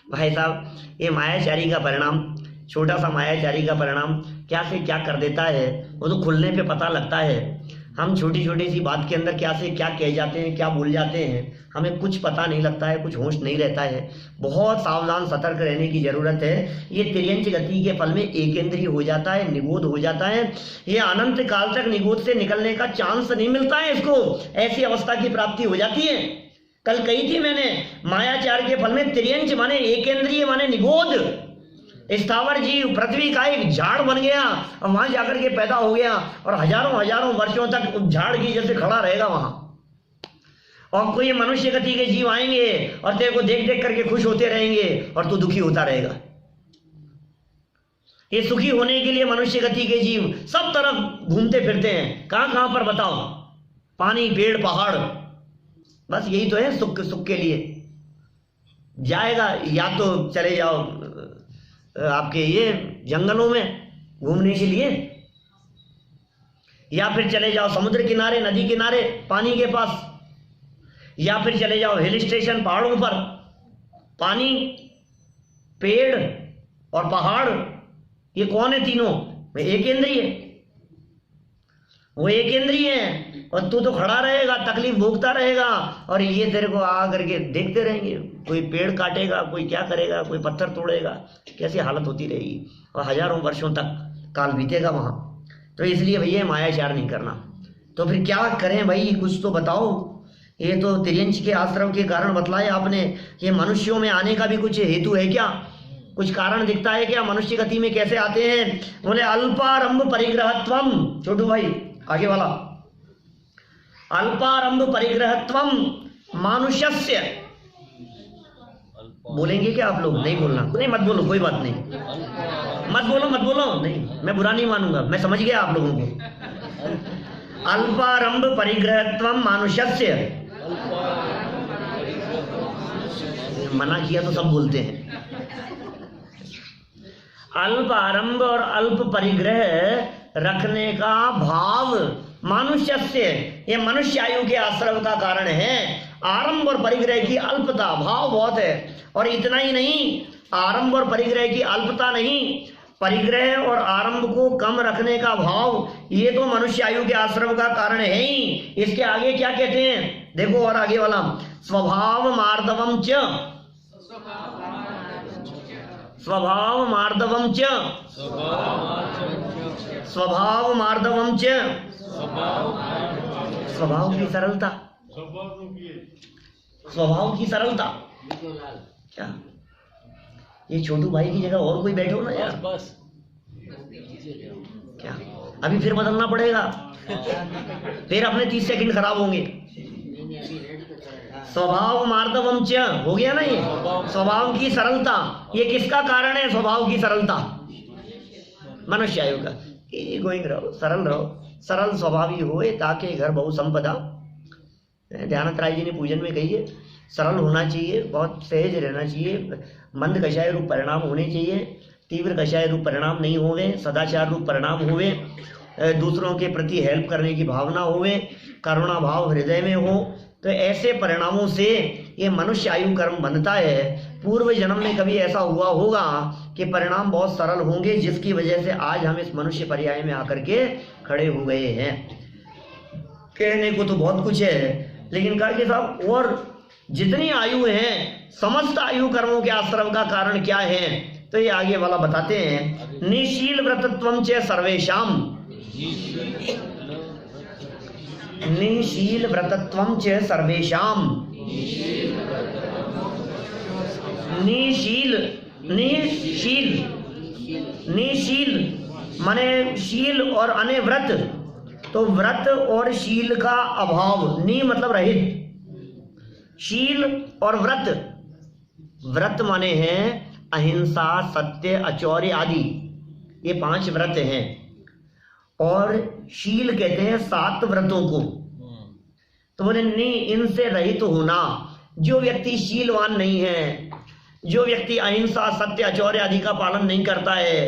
भाई साहब। ये मायाचारी का परिणाम, छोटा सा मायाचारी का परिणाम क्या से क्या कर देता है, वो तो खुलने पे पता लगता है। हम छोटी छोटी सी बात के अंदर क्या से क्या कह जाते हैं, क्या बोल जाते हैं, हमें कुछ पता नहीं लगता है, कुछ होश नहीं रहता है। बहुत सावधान सतर्क रहने की जरूरत है। ये तिर्यंच गति के फल में एकेंद्रीय हो जाता है, निगोद हो जाता है। ये अनंत काल तक निगोद से निकलने का चांस नहीं मिलता है इसको, ऐसी अवस्था की प्राप्ति हो जाती है। कल कही थी मैंने, मायाचार के फल में तिर्यंच माने एकेंद्रीय माने निगोद। स्थावर जीव पृथ्वी का एक झाड़ बन गया और वहां जाकर के पैदा हो गया और हजारों हजारों वर्षों तक उस झाड़ की जैसे खड़ा रहेगा वहां। और कोई मनुष्य गति के जीव आएंगे और तेरे को देख देख करके खुश होते रहेंगे और तू दुखी होता रहेगा। ये सुखी होने के लिए मनुष्य गति के जीव सब तरफ घूमते फिरते हैं। कहां कहां पर बताओ? पानी, पेड़, पहाड़, बस यही तो है सुख सुख के लिए। जाएगा या तो चले जाओ आपके ये जंगलों में घूमने के लिए, या फिर चले जाओ समुद्र किनारे, नदी किनारे, पानी के पास, या फिर चले जाओ हिल स्टेशन, पहाड़ों पर। पानी, पेड़ और पहाड़, ये कौन है तीनों? एकेंद्रीय। वो एकेंद्रीय है और तू तो खड़ा रहेगा, तकलीफ भोगता रहेगा और ये तेरे को आ करके देखते रहेंगे। कोई पेड़ काटेगा, कोई क्या करेगा, कोई पत्थर तोड़ेगा, कैसी हालत होती रहेगी और हजारों वर्षों तक काल बीतेगा वहां। तो इसलिए भैया मायाचार नहीं करना। तो फिर क्या करें भाई, कुछ तो बताओ। ये तो तिर्यंच के आश्रम के कारण बतलाए आपने। ये मनुष्यों में आने का भी कुछ हेतु है क्या? कुछ कारण दिखता है क्या? मनुष्य गति में कैसे आते हैं? बोले अल्पारंभ परिग्रहत्वम। छोटू भाई आगे वाला, अल्पारंभ परिग्रहत्वम मानुष्यस्य। बोलेंगे क्या आप लोग? नहीं बोलना, नहीं मत बोलो, कोई बात नहीं, मत बोलो नहीं, मैं बुरा नहीं मानूंगा, मैं समझ गया आप लोगों को। अल्पारंभ परिग्रहत्वम मानुष्यस्य। मना किया तो सब बोलते हैं। अल्प आरंभ और अल्प परिग्रह रखने का भाव मनुष्य से, ये मनुष्य आयु के आश्रम का कारण है। आरंभ और परिग्रह की अल्पता, भाव बहुत है। और इतना ही नहीं, आरंभ और परिग्रह की अल्पता नहीं, परिग्रह और आरंभ को कम रखने का भाव, ये तो मनुष्य आयु के आश्रम का कारण है ही। इसके आगे क्या कहते हैं देखो, और आगे वाला, स्वभाव मार्दवम च, स्वभाव मार्दवम च, स्वभाव मार्दवम च, स्वभाव की सरलता, स्वभाव की सरलता। क्या ये छोटू भाई की जगह और कोई बैठे हो ना यार? बस क्या अभी फिर बदलना पड़ेगा, फिर अपने 30 सेकंड खराब होंगे। स्वभाव मार्दवम च हो गया ना, ये स्वभाव की सरलता। ये किसका कारण है? स्वभाव की सरलता, मनुष्य आयु का। गोइंग रहो, सरल रहो, सरल स्वभावी होए ताकि घर बहु संपदा। ध्यानत राय जी ने पूजन में कही है, सरल होना चाहिए, बहुत सहज रहना चाहिए, मंद कषाय रूप परिणाम होने चाहिए, तीव्र कषाय रूप परिणाम नहीं होवे, सदाचार रूप परिणाम होवे, दूसरों के प्रति हेल्प करने की भावना होवे, करुणा भाव हृदय में हो। तो ऐसे परिणामों से ये मनुष्य आयु कर्म बनता है। पूर्व जन्म में कभी ऐसा हुआ होगा कि परिणाम बहुत सरल होंगे, जिसकी वजह से आज हम इस मनुष्य पर्याय में आकर के खड़े हो गए हैं। कहने को तो बहुत कुछ है, लेकिन कहा कि साहब और जितनी आयु है, समस्त आयु कर्मों के आश्रम का कारण क्या है? तो ये आगे वाला बताते हैं, निशील व्रतत्वम च सर्वेषाम, निशील व्रतत्वम च सर्वेषाम। निशील, निशील, निशील माने शील और अने व्रत, तो व्रत और शील का अभाव, नी मतलब रहित, शील और व्रत। व्रत माने हैं अहिंसा, सत्य, अचौर्य आदि, ये 5 व्रत हैं। और शील कहते हैं 7 व्रतों को। तो बोले नहीं, इनसे रहित होना। जो व्यक्ति शीलवान नहीं है, जो व्यक्ति अहिंसा, सत्य, अचौर्य आदि का पालन नहीं करता है,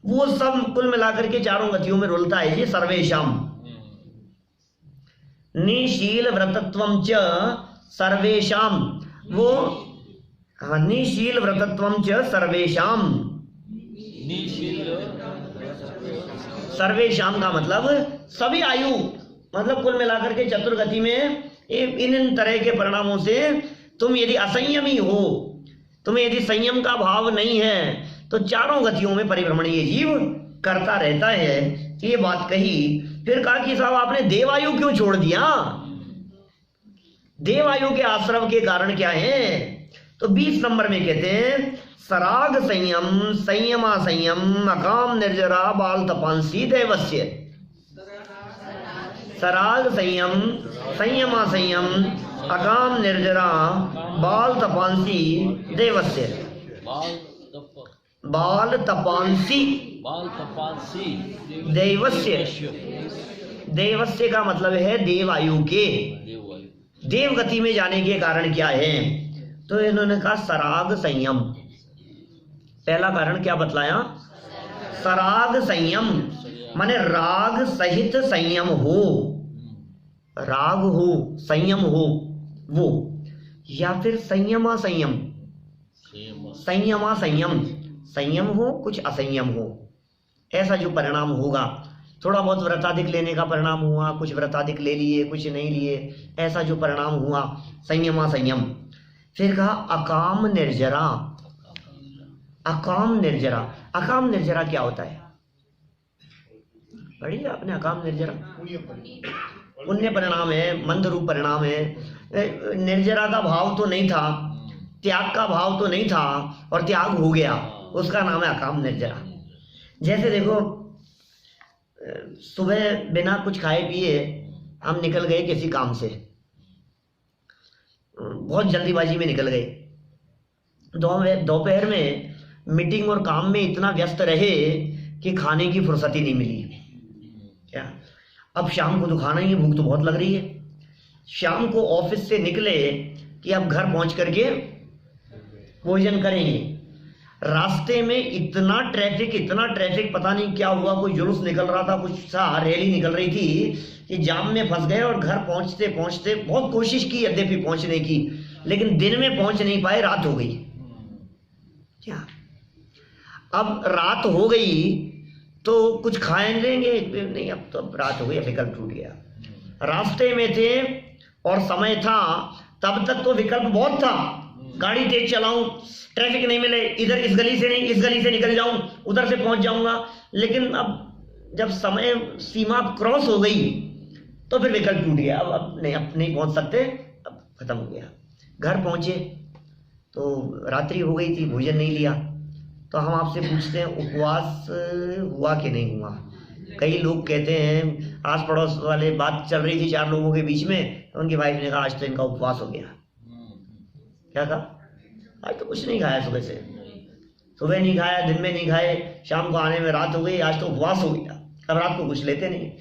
वो सब कुल मिलाकर के चारों गतियों में रुलता है। ये सर्वेशाम, निशील व्रतत्वम च सर्वेशाम, वो निशील व्रतत्वम च सर्वेशाम। सर्वेशाम का मतलब सभी आयु, मतलब कुल मिलाकर के चतुर्गति में इन तरह के परिणामों से तुम यदि असंयमी हो, तुम्हें यदि संयम का भाव नहीं है, तो चारों गतियों में परिभ्रमण ये जीव करता रहता है। ये बात कही। फिर कहा कि साहब आपने देवायु क्यों छोड़ दिया? देवायु के आश्रम के कारण क्या है? तो 20 नंबर में कहते हैं सराग संयम, संयमा संयम, अकाम निर्जरा, बाल तपांसी देवस्य। सराग संयम, संयमा संयम, अकाम निर्जरा, बाल तपांसी देवस्य। बाल तपांसी देवस्य। देवस्य का मतलब है देवायु के, देवगति में जाने के कारण क्या है? तो इन्होंने कहा सराग संयम। पहला कारण क्या बतलाया? सराग संयम माने राग सहित संयम हो, राग हो, संयम हो वो, या फिर संयमा संयम, संयमा संयम, संयम हो कुछ असंयम हो, ऐसा जो परिणाम होगा। थोड़ा बहुत व्रताधिक लेने का परिणाम हुआ, कुछ व्रताधिक ले लिए कुछ नहीं लिए, ऐसा जो परिणाम हुआ संयमा संयम। फिर कहा अकाम निर्जरा। अकाम निर्जरा, अकाम निर्जरा क्या होता है? पढ़िए आपने अकाम निर्जरा। पुण्य परिणाम है, मंद रूप परिणाम है। निर्जरा का भाव तो नहीं था, त्याग का भाव तो नहीं था और त्याग हो गया, उसका नाम है अकाम निर्जरा। जैसे देखो सुबह बिना कुछ खाए पिए हम निकल गए किसी काम से, बहुत जल्दीबाजी में निकल गए, दोपहर में मीटिंग और काम में इतना व्यस्त रहे कि खाने की फुर्सत ही नहीं मिली। क्या अब शाम को तो खाना ही है, भूख तो बहुत लग रही है। शाम को ऑफिस से निकले कि अब घर पहुंच करके भोजन करेंगे। रास्ते में इतना ट्रैफिक, पता नहीं क्या हुआ, कोई जुलूस निकल रहा था, कुछ सा रैली निकल रही थी कि जाम में फंस गए और घर पहुंचते पहुंचते बहुत कोशिश की यद्यपि पहुंचने की, लेकिन दिन में पहुंच नहीं पाए, रात हो गई। क्या अब रात हो गई तो कुछ खाए लेंगे नहीं, अब तो रात हो गई, विकल्प टूट गया। रास्ते में थे और समय था, तब तक तो विकल्प बहुत था, गाड़ी तेज चलाऊं, ट्रैफिक नहीं मिले, इधर इस गली से नहीं इस गली से निकल जाऊं, उधर से पहुंच जाऊंगा। लेकिन अब जब समय सीमा क्रॉस हो गई तो फिर विकल्प टूट गया, अब नहीं पहुंच सकते, अब खत्म हो गया। घर पहुंचे तो रात्रि हो गई थी, भोजन नहीं लिया। तो हम आपसे पूछते हैं उपवास हुआ कि नहीं हुआ? कई लोग कहते हैं, आस पड़ोस वाले बात चल रही थी 4 लोगों के बीच में, तो उनकी वाइफ ने कहा आज तो इनका उपवास हो गया। क्या कहा? आज तो कुछ नहीं खाया, सुबह नहीं खाया, दिन में नहीं खाए, शाम को आने में रात हो गई, आज तो उपवास हो गया। अब रात को कुछ लेते नहीं।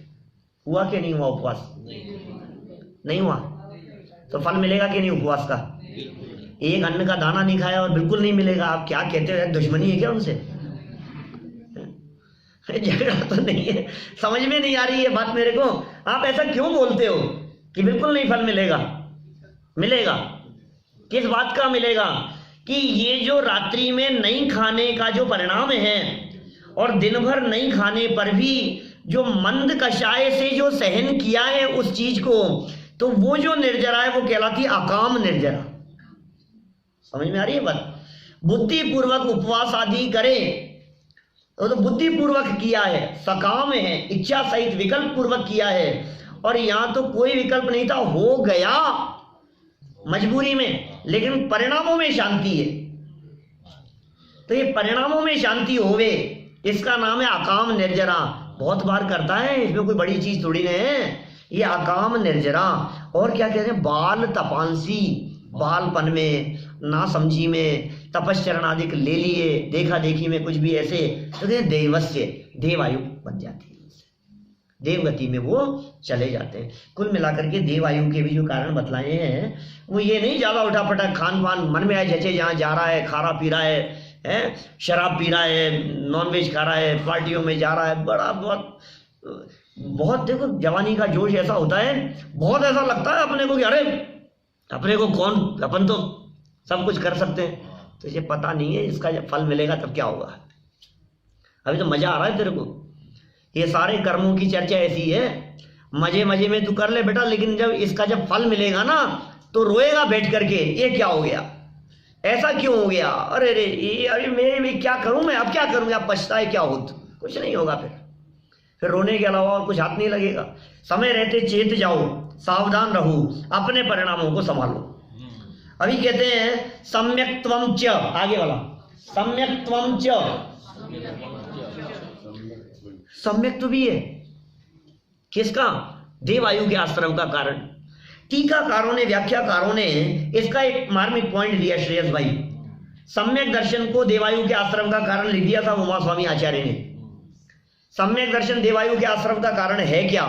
हुआ कि नहीं हुआ उपवास? नहीं हुआ तो फल मिलेगा कि नहीं उपवास का? एक अन्न का दाना नहीं खाया और बिल्कुल नहीं मिलेगा। आप क्या कहते हो, दुश्मनी है क्या उनसे? झगड़ा तो नहीं है, समझ में नहीं आ रही है बात मेरे को। आप ऐसा क्यों बोलते हो कि बिल्कुल नहीं फल मिलेगा? मिलेगा। किस बात का मिलेगा? कि ये जो रात्रि में नहीं खाने का जो परिणाम है और दिन भर नहीं खाने पर भी जो मंद कषाय से जो सहन किया है उस चीज को, तो वो जो निर्जरा है वो कहलाती है अकाम निर्जरा। समझ में आ रही है बात? बुद्धिपूर्वक उपवास आदि करे तो बुद्धिपूर्वक किया है, सकाम है, इच्छा सहित विकल्प पूर्वक किया है। और यहां तो कोई विकल्प नहीं था, हो गया मजबूरी में, लेकिन परिणामों में शांति है। तो ये परिणामों में शांति होवे, इसका नाम है अकाम निर्जरा। बहुत बार करता है, इसमें कोई बड़ी चीज थोड़ी नहीं है, ये अकाम निर्जरा। और क्या कहते हैं? बाल तपांसी, बालपन में, ना समझी में, तपश्चरण आदि ले लिए, देखा देखी में कुछ भी ऐसे, तो कहते हैं देवस्य, देवायु बन जाती है, देवगति में वो चले जाते हैं। कुल मिलाकर के देवायु के भी जो कारण बतलाए हैं वो ये नहीं ज्यादा उठापटक खान पान, मन में आए जैसे जहाँ जा रहा है, खा रहा पी रहा है, शराब पी रहा है, नॉनवेज खा रहा है, पार्टियों में जा रहा है, बड़ा बहुत देखो जवानी का जोश ऐसा होता है, बहुत ऐसा लगता है अपने को कि अरे अपने को कौन, अपन तो सब कुछ कर सकते हैं। तो ये पता नहीं है इसका जब फल मिलेगा तब क्या होगा। अभी तो मजा आ रहा है तेरे को, ये सारे कर्मों की चर्चा ऐसी है, मजे मजे में तू कर ले बेटा, लेकिन जब इसका जब फल मिलेगा ना तो रोएगा बैठ करके, ये क्या हो गया, ऐसा क्यों हो गया, अरे रे ये अरे मैं क्या करूं, मैं अब क्या करूं, आप पछताए क्या हो, कुछ नहीं होगा, फिर रोने के अलावा और कुछ हाथ नहीं लगेगा। समय रहते चेत जाओ, सावधान रहो, अपने परिणामों को संभालो। अभी कहते हैं सम्यक त्वं च, आगे वाला सम्यक त्वं च, सम्यक तो भी है किसका, देवायु के आश्रम का कारण। टीकाकारों ने, व्याख्याकारों ने इसका एक मार्मिक पॉइंट दिया श्रेयस भाई। सम्यक दर्शन को देवायु के आश्रम का कारण लिख दिया था उमा स्वामी आचार्य ने। सम्यक दर्शन देवायु के आश्रम का कारण है क्या,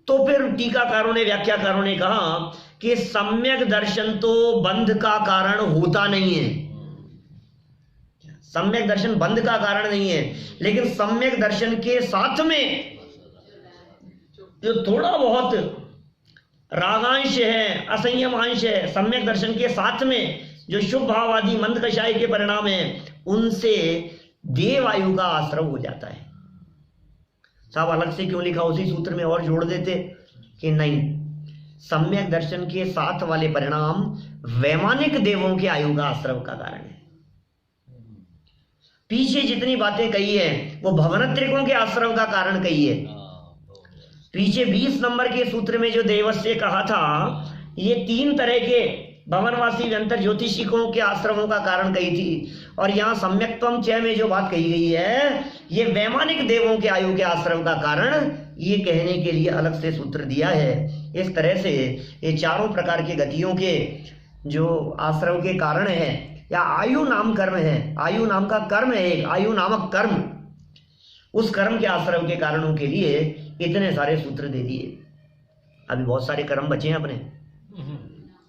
तो फिर टीकाकारों ने, व्याख्याकारों ने कहा कि सम्यक दर्शन तो बंध का कारण होता नहीं है, सम्यक दर्शन बंध का कारण नहीं है, लेकिन सम्यक दर्शन के साथ में जो थोड़ा बहुत रागांश है, असंयम अंश है, सम्यक दर्शन के साथ में जो शुभ भाव आदि मंद कषाय के परिणाम है, उनसे देवायु का आश्रय हो जाता है। साहब अलग से क्यों लिखा, उसी सूत्र में और जोड़ देते कि नहीं, सम्यक दर्शन के साथ वाले परिणाम वैमानिक देवों के आयु का आश्रय का कारण है। पीछे जितनी बातें कही है वो भवनत्रिकों के आश्रय का कारण कही है। पीछे 20 नंबर के सूत्र में जो देवस्य कहा था, ये 3 तरह के भवनवासी व्यंतर ज्योतिषिकों के आश्रमों का कारण कही थी, और यहाँ सम्यक्त्वम च में जो बात कही गई है, ये वैमानिक देवों के आयु के आश्रम का कारण, ये कहने के लिए अलग से सूत्र दिया है। इस तरह से ये चारों प्रकार के गतियों के जो आश्रम के कारण है, या आयु नाम कर्म है, आयु नाम का कर्म है एक, आयु नामक कर्म, उस कर्म के आश्रम के कारणों के लिए इतने सारे सूत्र दे दिए। अभी बहुत सारे कर्म बचे हैं अपने,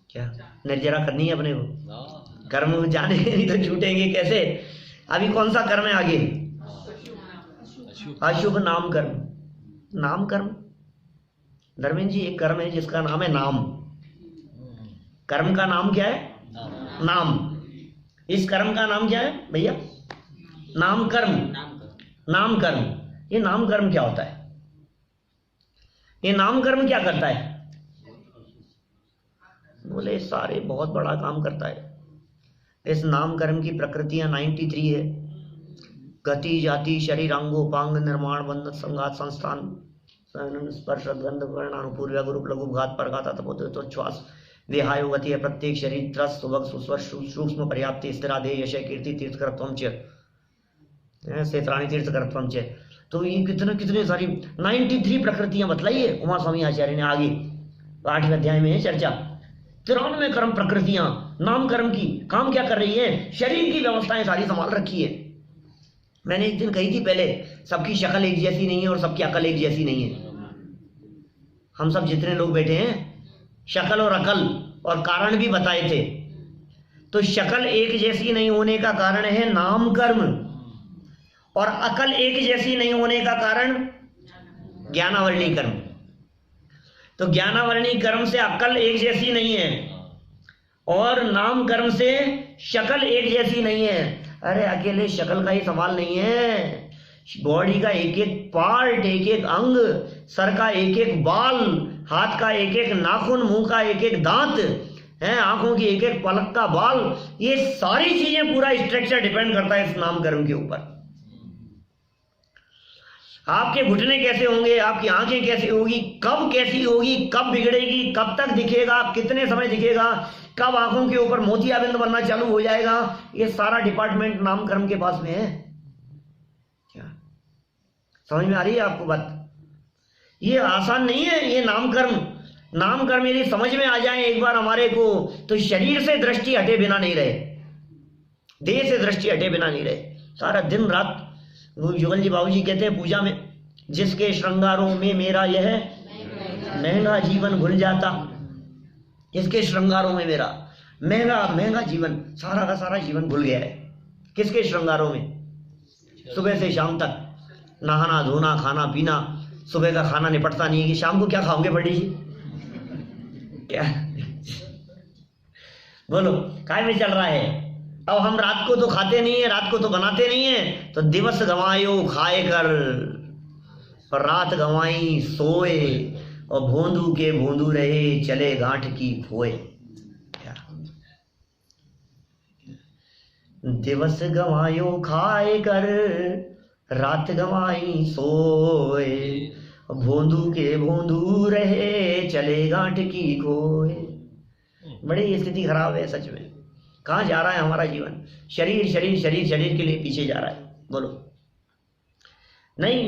क्या निर्जरा करनी है अपने को, कर्म जाने नहीं तो छूटेंगे कैसे। अभी कौन सा कर्म है आगे, अशुभ नाम कर्म। नाम कर्म धर्मेंद्र जी, एक कर्म है जिसका नाम है नाम। कर्म का नाम क्या है, नाम। इस कर्म का नाम क्या है भैया, नाम कर्म। नाम कर्म, ये नाम कर्म क्या होता है, ये नाम कर्म क्या करता है, बोले सारे बहुत बड़ा काम करता है। इस नाम कर्म की प्रकृतियां 93 है। गति, जाति, शरीर, अंगोपांग, निर्माण, बंधन, संघात, संस्थान, स्पर्श, गंध, वर्णानुपूर्व, गुरु, लघु, घात, परघात, तपोश्वास, विहायो गति है। प्रत्येक शरीर त्रस्त, सुभग, सुस्वर, सूक्ष्म, पर्याप्ति, स्थिरादेय, यश, कीर्ति, तीर्थकरत्वम च, क्षेत्राणि तीर्थकरत्वम च। तो ये कितने सारी 93 प्रकृतियां बतलाइए उमा स्वामी आचार्य ने। आगे 8वें अध्याय में है चर्चा। 93 कर्म प्रकृतियां नाम कर्म की काम क्या कर रही है, शरीर की व्यवस्थाएं सारी संभाल रखी है। मैंने एक दिन कही थी पहले, सबकी शक्ल एक जैसी नहीं है और सबकी अकल एक जैसी नहीं है। हम सब जितने लोग बैठे हैं, शक्ल और अकल और कारण भी बताए थे। तो शक्ल एक जैसी नहीं होने का कारण है नाम कर्म, और अकल एक जैसी नहीं होने का कारण ज्ञानावरणी कर्म। तो ज्ञानावरणी कर्म से अकल एक जैसी नहीं है, और नाम कर्म से शक्ल एक जैसी नहीं है। अरे अकेले शक्ल का ही सवाल नहीं है, बॉडी का एक एक पार्ट, एक एक अंग, सर का एक एक बाल, हाथ का एक एक नाखून, मुंह का एक एक दांत है, आंखों की एक एक पलक का बाल, ये सारी चीजें, पूरा स्ट्रक्चर डिपेंड करता है इस नाम कर्म के ऊपर। आपके घुटने कैसे होंगे, आपकी आंखें कैसी होगी, कब कैसी होगी, कब बिगड़ेगी, कब तक दिखेगा, कितने समय दिखेगा, कब आंखों के ऊपर मोतियाबिंद बनना चालू हो जाएगा, ये सारा डिपार्टमेंट नाम कर्म के पास में है। क्या समझ में आ रही है आपको बात? ये आसान नहीं है ये नाम कर्म यदि समझ में आ जाए एक बार हमारे को, तो शरीर से दृष्टि हटे बिना नहीं रहे, देह से दृष्टि हटे बिना नहीं रहे। सारा दिन रात वो युगल जी बाबू जी कहते हैं पूजा में, जिसके श्रृंगारों में मेरा यह महंगा जीवन भूल जाता, जिसके श्रृंगारों में मेरा महंगा जीवन, सारा का सारा जीवन भूल गया है। किसके श्रृंगारों में? सुबह से शाम तक नहाना धोना खाना पीना, सुबह का खाना निपटता नहीं है कि शाम को क्या खाओगे पंडित जी, क्या बोलो काय में चल रहा है। अब हम रात को तो खाते नहीं है, रात को तो बनाते नहीं है, तो दिवस गंवायो खाए कर, और रात गंवाई सोए, और भोंदू के भोंदू रहे चले गांठ की खोए। दिवस गवायो खाए कर रात गवाई सोए, भोंदू के भोंदू रहे चले गांठ की खोए। बड़ी स्थिति खराब है सच में। कहाँ जा रहा है हमारा जीवन? शरीर शरीर शरीर शरीर के लिए पीछे जा रहा है। बोलो नहीं,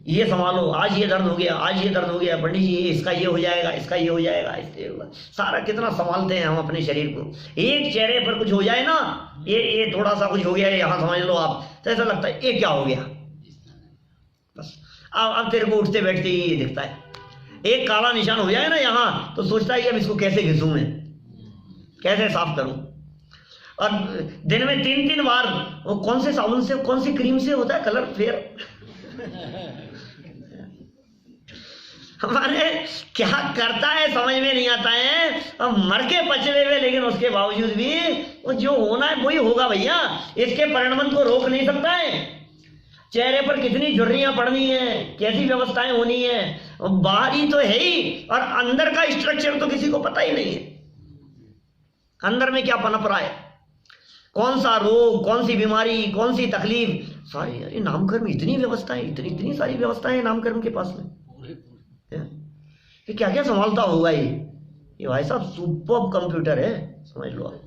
ये संभालो, आज ये दर्द हो गया, आज ये दर्द हो गया, पंडित जी इसका ये हो जाएगा, इसका ये हो जाएगा, इससे होगा। सारा कितना संभालते हैं हम अपने शरीर को। एक चेहरे पर कुछ हो जाए ना, ये थोड़ा सा कुछ हो गया यहाँ समझ लो आप, तो ऐसा लगता है ये क्या हो गया। बस अब तेरे को उठते बैठते ही दिखता है। एक काला निशान हो जाए ना यहाँ, तो सोचता है अब इसको कैसे घिसूं मैं, कैसे साफ करूं। और दिन में 3-3 बार वो कौन से साबुन से कौन सी क्रीम से होता है कलर फेयर। हमारे क्या करता है समझ में नहीं आता है। अब मर के पचड़े हुए, लेकिन उसके बावजूद भी वो जो होना है वही होगा भैया। इसके परिणमन को रोक नहीं सकता है। चेहरे पर कितनी झुर्रियां पड़नी है, कैसी व्यवस्थाएं होनी है, बाहरी तो है ही और अंदर का स्ट्रक्चर तो किसी को पता ही नहीं है। अंदर में क्या पनप रहा है, कौन सा रोग, कौन सी बीमारी, कौन सी तकलीफ, सारी। अरे नामकर्म में इतनी व्यवस्थाएं, इतनी सारी व्यवस्थाएं नामकर्म के पास में। ये क्या क्या संभालता होगा ये भाई साहब सुपर कंप्यूटर है समझ लो आप।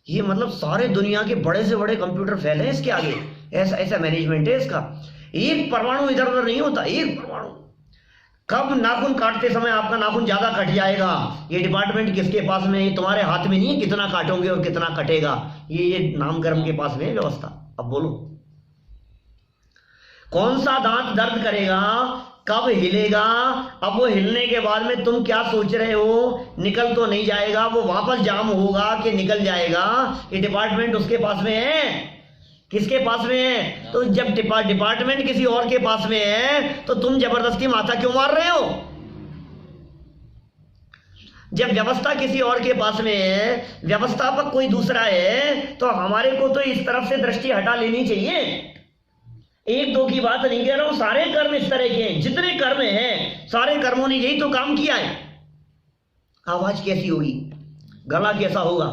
ये मतलब सारे दुनिया के बड़े से बड़े कंप्यूटर फैले हैं इसके आगे। ऐसा ऐसा मैनेजमेंट है इसका। एक परमाणु इधर उधर नहीं होता, एक परमाणु। कब नाखून काटते समय आपका नाखून ज्यादा कट जाएगा, ये डिपार्टमेंट किसके पास में? ये तुम्हारे हाथ में नहीं है कितना काटोगे और कितना कटेगा, ये नामकर्म के पास में है व्यवस्था। अब बोलो कौन सा दांत दर्द करेगा, कब हिलेगा, अब वो हिलने के बाद में तुम क्या सोच रहे हो, निकल तो नहीं जाएगा, वो वापस जाम होगा कि निकल जाएगा, ये डिपार्टमेंट उसके पास में है। किसके पास में है? तो जब डिपार्टमेंट किसी और के पास में है तो तुम जबरदस्ती माथा क्यों मार रहे हो? जब व्यवस्था किसी और के पास में है, व्यवस्थापक कोई दूसरा है, तो हमारे को तो इस तरफ से दृष्टि हटा लेनी चाहिए। एक दो की बात नहीं कह रहा हूं, सारे कर्म इस तरह के हैं। जितने कर्म हैं सारे कर्मों ने यही तो काम किया है। आवाज कैसी होगी, गला कैसा होगा,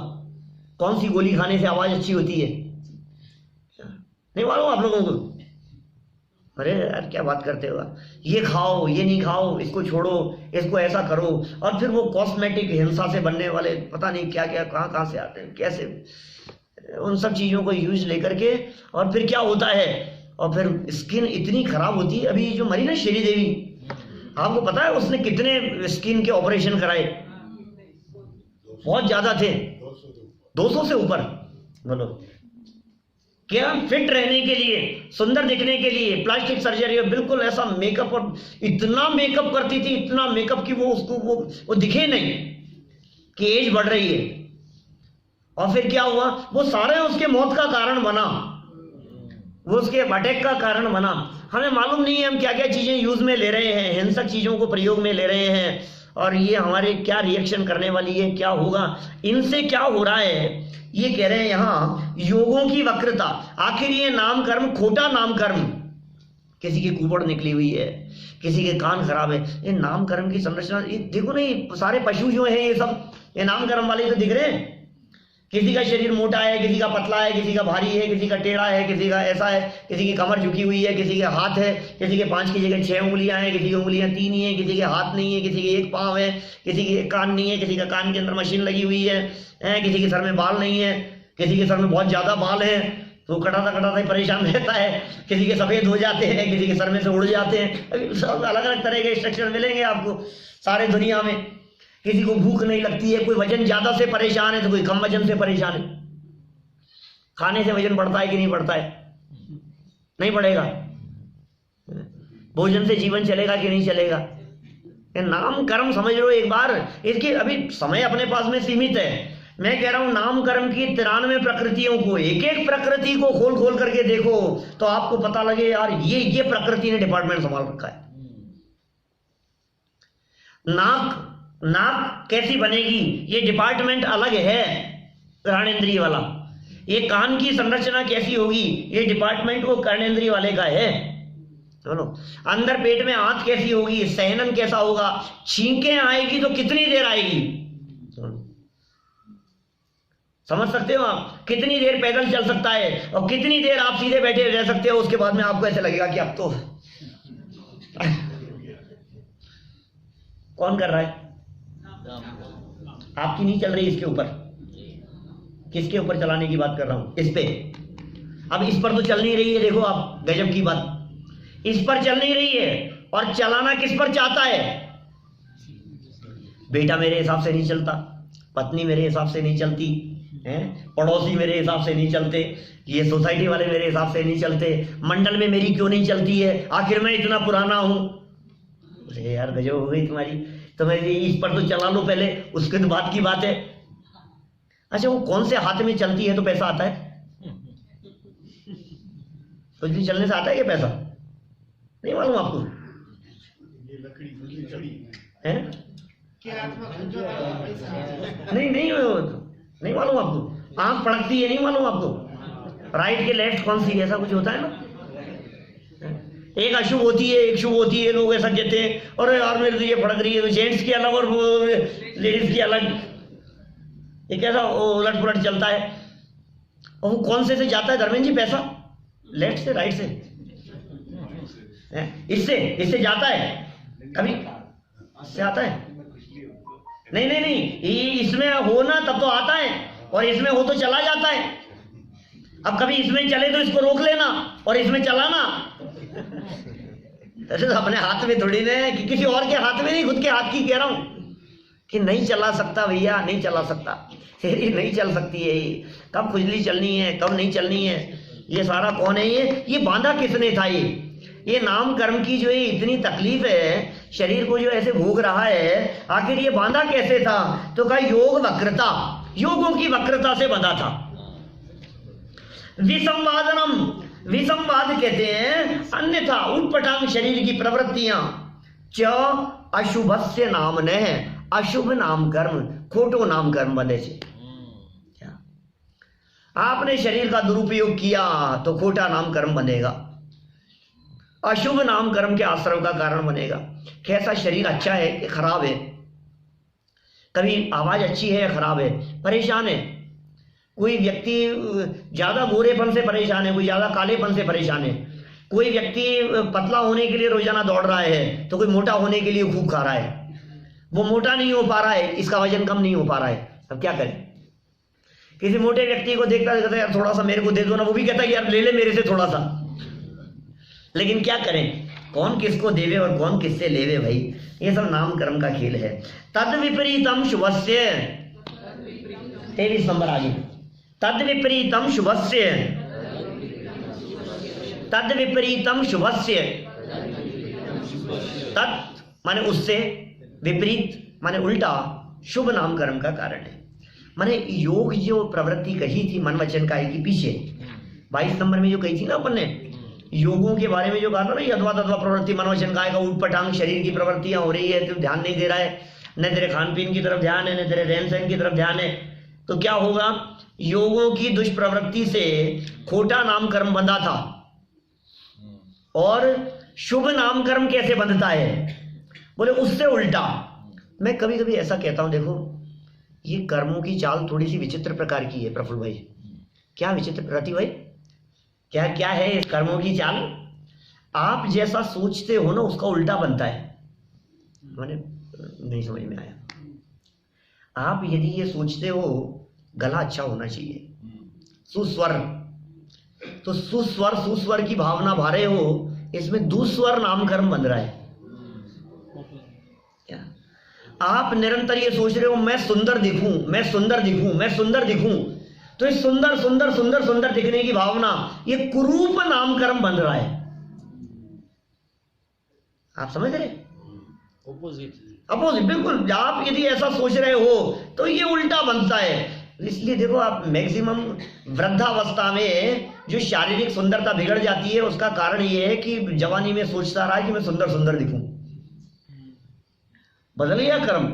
कौन सी गोली खाने से आवाज अच्छी होती है, नहीं मालूम आप लोगों को? अरे यार क्या बात करते हो, ये खाओ, ये नहीं खाओ, इसको छोड़ो, इसको ऐसा करो। और फिर वो कॉस्मेटिक हिंसा से बनने वाले पता नहीं क्या क्या कहाँ से आते हैं, कैसे उन सब चीज़ों को यूज लेकर के। और फिर क्या होता है, और फिर स्किन इतनी खराब होती है। अभी जो मरी ना श्री देवी, आपको पता है उसने कितने स्किन के ऑपरेशन कराए? बहुत ज्यादा थे, 200 से ऊपर। बोलो क्या फिट रहने के लिए, सुंदर दिखने के लिए प्लास्टिक सर्जरी, बिल्कुल ऐसा मेकअप, और इतना मेकअप करती थी, इतना मेकअप कि वो उसको वो दिखे नहीं कि एज बढ़ रही है। और फिर क्या हुआ, वो सारे उसके मौत का कारण बना, वो उसके अटैक का कारण बना। हमें मालूम नहीं है हम क्या क्या चीजें यूज में ले रहे हैं, हिंसक चीजों को प्रयोग में ले रहे हैं, और ये हमारे क्या रिएक्शन करने वाली है, क्या होगा, इनसे क्या हो रहा है। ये कह रहे हैं यहाँ योगों की वक्रता। आखिर ये नाम कर्म, खोटा नाम कर्म, किसी की कुबड़ निकली हुई है, किसी के कान खराब है, ये नाम कर्म की संरचना। ये देखो ना, ये सारे पशु जो हैं ये सब, ये नाम कर्म वाले तो दिख रहे हैं। किसी का शरीर मोटा है, किसी का पतला है, किसी का भारी है, किसी का टेढ़ा है, किसी का ऐसा है, किसी की कमर झुकी हुई है, किसी के हाथ है, किसी के 5 की जगह 6 उंगलियां हैं, किसी की उंगलियां 3 ही है, किसी के हाथ नहीं है, किसी के एक पाँव है, किसी के एक कान नहीं है, किसी का कान के अंदर मशीन लगी हुई है, किसी के सर में बाल नहीं है, किसी के सर में बहुत ज्यादा बाल है तो कटाता ही परेशान रहता है, किसी के सफेद हो जाते हैं, किसी के सर में से उड़ जाते हैं। सब अलग अलग तरह के स्ट्रक्चर मिलेंगे आपको सारे दुनिया में। किसी को भूख नहीं लगती है, कोई वजन ज्यादा से परेशान है तो कोई कम वजन से परेशान है। खाने से वजन बढ़ता है कि नहीं बढ़ता है? नहीं बढ़ेगा। भोजन से जीवन चलेगा कि नहीं चलेगा? ये नाम कर्म समझ लो एक बार। इसकी अभी समय अपने पास में सीमित है। मैं कह रहा हूं नाम कर्म की 93 प्रकृतियों को, एक एक प्रकृति को खोल खोल करके देखो तो आपको पता लगे यार ये प्रकृति ने डिपार्टमेंट संभाल रखा है। नाक कैसी बनेगी, ये डिपार्टमेंट अलग है घ्राणेंद्रिय वाला। ये कान की संरचना कैसी होगी, ये डिपार्टमेंट वो कर्णेंद्रिय वाले का है। बोलो, अंदर पेट में आंत कैसी होगी, सहनन कैसा होगा, छींकें आएगी तो कितनी देर आएगी, समझ सकते हो आप? कितनी देर पैदल चल सकता है और कितनी देर आप सीधे बैठे रह सकते हो, उसके बाद में आपको ऐसे लगेगा कि अब तो कौन कर रहा है? आपकी नहीं चल रही, इसके ऊपर। किसके ऊपर चलाने की बात कर रहा हूं? इस पे। अब इस पर तो चल नहीं रही है, देखो आप, गजब की बात, इस पर चल नहीं रही है। और चलाना किस पर चाहता है? बेटा मेरे हिसाब से नहीं चलता, पत्नी मेरे हिसाब से नहीं चलती है, पड़ोसी मेरे हिसाब से नहीं चलते, ये सोसाइटी वाले मेरे हिसाब से नहीं चलते, मंडल में मेरी क्यों नहीं चलती है, आखिर मैं इतना पुराना हूं। अरे यार गजब हो गई तुम्हारी, तुम्हें इस पर तो चला लो पहले, उसके तो बात की बात है। अच्छा, वो कौन से हाथ में चलती है तो पैसा आता है? कुछ भी चलने से आता है क्या पैसा? नहीं मालूम आपको? है नहीं नहीं नहीं मालूम आपको? आंख पड़कती है, नहीं मालूम आपको? राइट के लेफ्ट कौन सी, ऐसा कुछ होता है ना? एक अशुभ होती है, एक शुभ होती है, लोग ऐसा कहते हैं, और यार मेरे तो ये फड़क रही है, तो जेंट्स की अलग और लेडीज की अलग, ये कैसा उलट पुलट चलता है। और वो कौन से जाता है धर्मेंद्र जी पैसा? लेफ्ट से, राइट से, इससे जाता है, कभी इससे आता है? नहीं नहीं नहीं, इसमें हो ना तब तो आता है, और इसमें हो तो चला जाता है। अब कभी इसमें चले तो इसको रोक लेना और इसमें चलाना। तो अपने हाथ में थोड़ी ना है, कि किसी और के हाथ में नहीं, खुद के हाथ की कह रहा हूं कि नहीं चला सकता भैया, नहीं चला सकता, तेरी नहीं चल सकती है। कब खुजली चलनी है, कब नहीं चलनी है, ये सारा कौन है? ये बांधा किसने था? ये नाम कर्म की जो ये इतनी तकलीफ है, शरीर को जो ऐसे भोग रहा है, आखिर ये बांधा कैसे था? तो कहा योग वक्रता, योगों की वक्रता से बंधा था। विसंवादनम, विसंवाद कहते हैं अन्यथा उटपटांग शरीर की प्रवृत्तियां, च अशुभस्य नाम ने, अशुभ नाम कर्म, खोटो नाम कर्म बने से। आपने शरीर का दुरुपयोग किया तो खोटा नाम कर्म बनेगा, अशुभ नाम कर्म के आश्रम का कारण बनेगा। कैसा शरीर अच्छा है कि खराब है, कभी आवाज अच्छी है या खराब है, परेशान है। कोई व्यक्ति ज्यादा गोरेपन से परेशान है, कोई ज्यादा कालेपन से परेशान है, कोई व्यक्ति पतला होने के लिए रोजाना दौड़ रहा है, तो कोई मोटा होने के लिए खूब खा रहा है। वो मोटा नहीं हो पा रहा है, इसका वजन कम नहीं हो पा रहा है, अब क्या करें? किसी मोटे व्यक्ति को देखता है, यार थोड़ा सा मेरे को दे दो ना, वो भी कहता है यार ले ले मेरे से थोड़ा सा। लेकिन क्या करें, कौन किसको देवे और कौन किससे लेवे भाई, ये सब नाम कर्म का खेल है। तद विपरीतम शुभस्य, 23 नंबर आगे, तद विपरीतम शुभस्य, तद विपरीतम शुभस्य, तत् माने उससे, विपरीत माने उल्टा, शुभ नाम कर्म का कारण है। माने योग जो प्रवृत्ति कही थी मन वचन काया की पीछे 22 नंबर में जो कही थी ना अपन ने, योगों के बारे में जो कहा था ना, अथवा तत्वा प्रवृत्ति मन वचन काया का उटपटांग शरीर की प्रवृत्तियां हो रही है, तो ध्यान नहीं दे रहा है, न तेरे खान पीन की तरफ ध्यान है, न तेरे रहन सहन की तरफ ध्यान है, तो क्या होगा? योगों की दुष्प्रवृत्ति से खोटा नाम कर्म बंधा था। और शुभ नाम कर्म कैसे बंधता है? बोले उससे उल्टा। मैं कभी कभी ऐसा कहता हूं, देखो ये कर्मों की चाल थोड़ी सी विचित्र प्रकार की है प्रफुल्ल भाई। क्या विचित्र प्रति भाई, क्या क्या है इस कर्मों की चाल? आप जैसा सोचते हो ना उसका उल्टा बनता है। मैंने नहीं समझ में आया। आप यदि ये सोचते हो गला अच्छा होना चाहिए, सुस्वर, तो सुस्वर सुस्वर की भावना भा रहे हो, इसमें दुस्वर नाम कर्म बन रहा है। क्या आप निरंतर ये सोच रहे हो मैं सुंदर दिखूं, मैं सुंदर दिखूं, मैं सुंदर दिखूं, तो इस सुंदर सुंदर सुंदर सुंदर दिखने की भावना ये कुरूप नाम कर्म बन रहा है। आप समझ रहे? अपोजिट बिल्कुल। आप यदि ऐसा सोच रहे हो तो ये उल्टा बनता है। इसलिए देखो आप मैक्सिमम वृद्धावस्था में जो शारीरिक सुंदरता बिगड़ जाती है उसका कारण ये है कि जवानी में सोचता रहा है कि मैं सुंदर सुंदर दिखूं। बदल गया कर्म।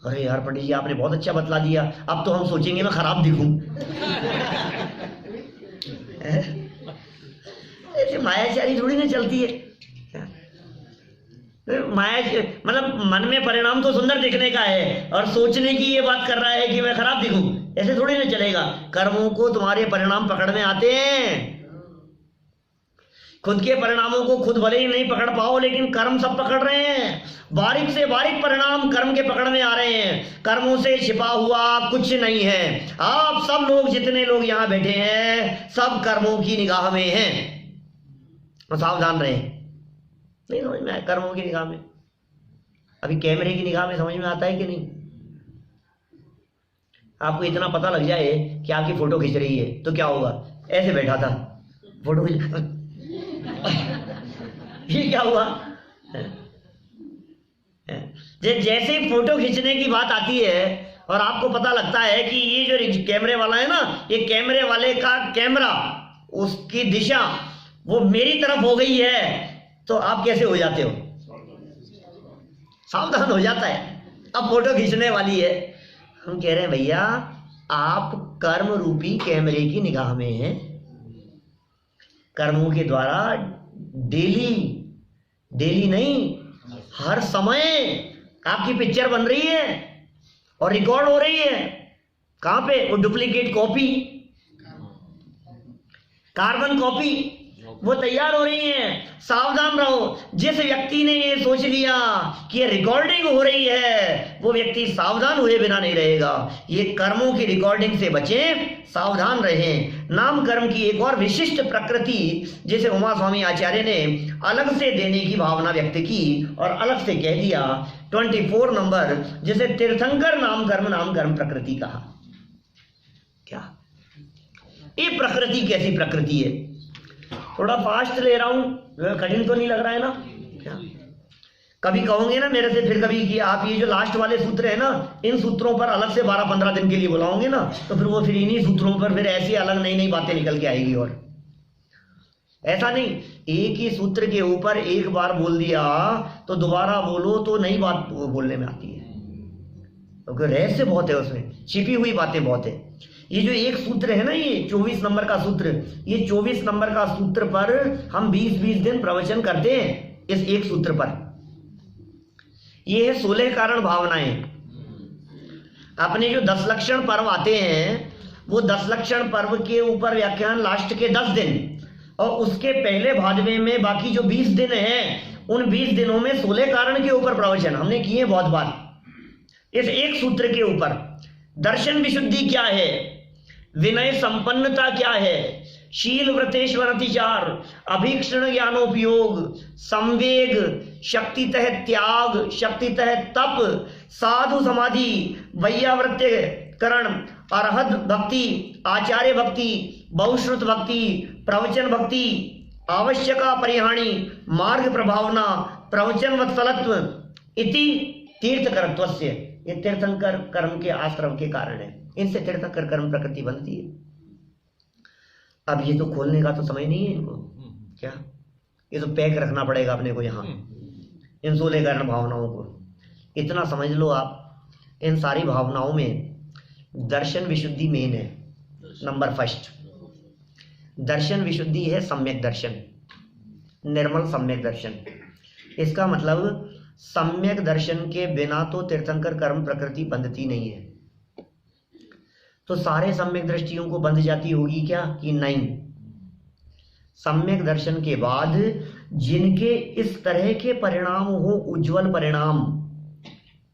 अरे यार पंडित जी आपने बहुत अच्छा बतला दिया, अब तो हम सोचेंगे मैं खराब दिखूं। ऐसे मायाचारी थोड़ी ना चलती है। माया मतलब मन में परिणाम तो सुंदर दिखने का है और सोचने की ये बात कर रहा है कि मैं खराब दिखूं, ऐसे थोड़ी ना चलेगा। कर्मों को तुम्हारे परिणाम पकड़ में आते हैं। खुद के परिणामों को खुद भले ही नहीं पकड़ पाओ, लेकिन कर्म सब पकड़ रहे हैं। बारीक से बारीक परिणाम कर्म के पकड़ में आ रहे हैं। कर्मों से छिपा हुआ कुछ नहीं है। आप सब लोग, जितने लोग यहां बैठे हैं, सब कर्मों की निगाह में हैं। सावधान रहे। नहीं समझ में आया? कर्मों की निगाह में। अभी कैमरे की निगाह में समझ में आता है कि नहीं? आपको इतना पता लग जाए कि आपकी फोटो खींच रही है तो क्या होगा? ऐसे बैठा था, फोटो खींच ये क्या हुआ? जैसे फोटो खींचने की बात आती है और आपको पता लगता है कि ये जो कैमरे वाला है ना, ये कैमरे वाले का कैमरा, उसकी दिशा वो मेरी तरफ हो गई है, तो आप कैसे हो जाते हो? सावधान हो जाता है। अब फोटो खींचने वाली है। हम कह रहे हैं भैया, आप कर्म रूपी कैमरे की निगाह में हैं। कर्मों के द्वारा डेली नहीं, हर समय आपकी पिक्चर बन रही है और रिकॉर्ड हो रही है। कहां पे? वो डुप्लीकेट कॉपी, कार्बन कॉपी वो तैयार हो रही है। सावधान रहो। जिस व्यक्ति ने ये सोच लिया कि ये रिकॉर्डिंग हो रही है, वो व्यक्ति सावधान हुए बिना नहीं रहेगा। ये कर्मों की रिकॉर्डिंग से बचें, सावधान रहें। नाम कर्म की एक और विशिष्ट प्रकृति, जिसे उमा स्वामी आचार्य ने अलग से देने की भावना व्यक्त की और अलग से कह दिया, 24 नंबर, जिसे तीर्थंकर नाम कर्म प्रकृति कहा। क्या ये प्रकृति कैसी प्रकृति है? थोड़ा फास्ट ले रहा हूं, कठिन तो नहीं लग रहा है ना? क्या कभी कहोगे ना मेरे से फिर कभी कि आप ये जो लास्ट वाले सूत्र है ना, इन सूत्रों पर अलग से 12-15 दिन के लिए बुलाओगे ना, तो फिर वो फिर इन्हीं सूत्रों पर फिर ऐसी अलग नई बातें निकल के आएगी। और ऐसा नहीं, एक ही सूत्र के ऊपर एक बार बोल दिया तो दोबारा बोलो तो नई बात बोलने में आती है, क्योंकि रहस्य बहुत है उसमें, छिपी हुई बातें बहुत है। ये जो एक सूत्र है ना, ये 24 नंबर का सूत्र, ये 24 नंबर का सूत्र पर हम 20-20 दिन प्रवचन करते हैं। इस एक सूत्र पर ये है 16 कारण भावनाएं। अपने जो 10 लक्षण पर्व आते हैं, वो 10 लक्षण पर्व के ऊपर व्याख्यान लास्ट के 10 दिन, और उसके पहले भादवे में बाकी जो 20 दिन हैं, उन 20 दिनों में 16 कारण के ऊपर प्रवचन हमने किए बहुत बार। इस एक सूत्र के ऊपर दर्शन विशुद्धि क्या है, विनय संपन्नता क्या है, शील व्रतेश्वर अतिचार, अभीक्षण ज्ञानोपयोग, संवेग, शक्तितः त्याग, शक्तितः तप, साधु समाधि, वैयावृत्य करण, अरहत भक्ति, आचार्य भक्ति, बहुश्रुत भक्ति, प्रवचन भक्ति, आवश्यका परिहाणी, मार्ग प्रभावना, प्रवचन वत्सलत्व इति तीर्थकरत्वस्य। ये तीर्थंकर कर्म के आश्रम के कारण है। इनसे तीर्थंकर कर्म प्रकृति बनती है। अब ये तो खोलने का तो समय नहीं है इनको। क्या ये तो पैक रखना पड़ेगा अपने को यहाँ, इन 16 कारण भावनाओं को। इतना समझ लो आप, इन सारी भावनाओं में दर्शन विशुद्धि मेन है, नंबर फर्स्ट। दर्शन विशुद्धि है सम्यक दर्शन, निर्मल सम्यक दर्शन। इसका मतलब सम्यक दर्शन के बिना तो तीर्थंकर कर्म प्रकृति बंधती नहीं है। तो सारे सम्यक दृष्टियों को बंध जाती होगी क्या? कि नहीं। सम्यक दर्शन के बाद जिनके इस तरह के परिणाम हो, उज्जवल परिणाम,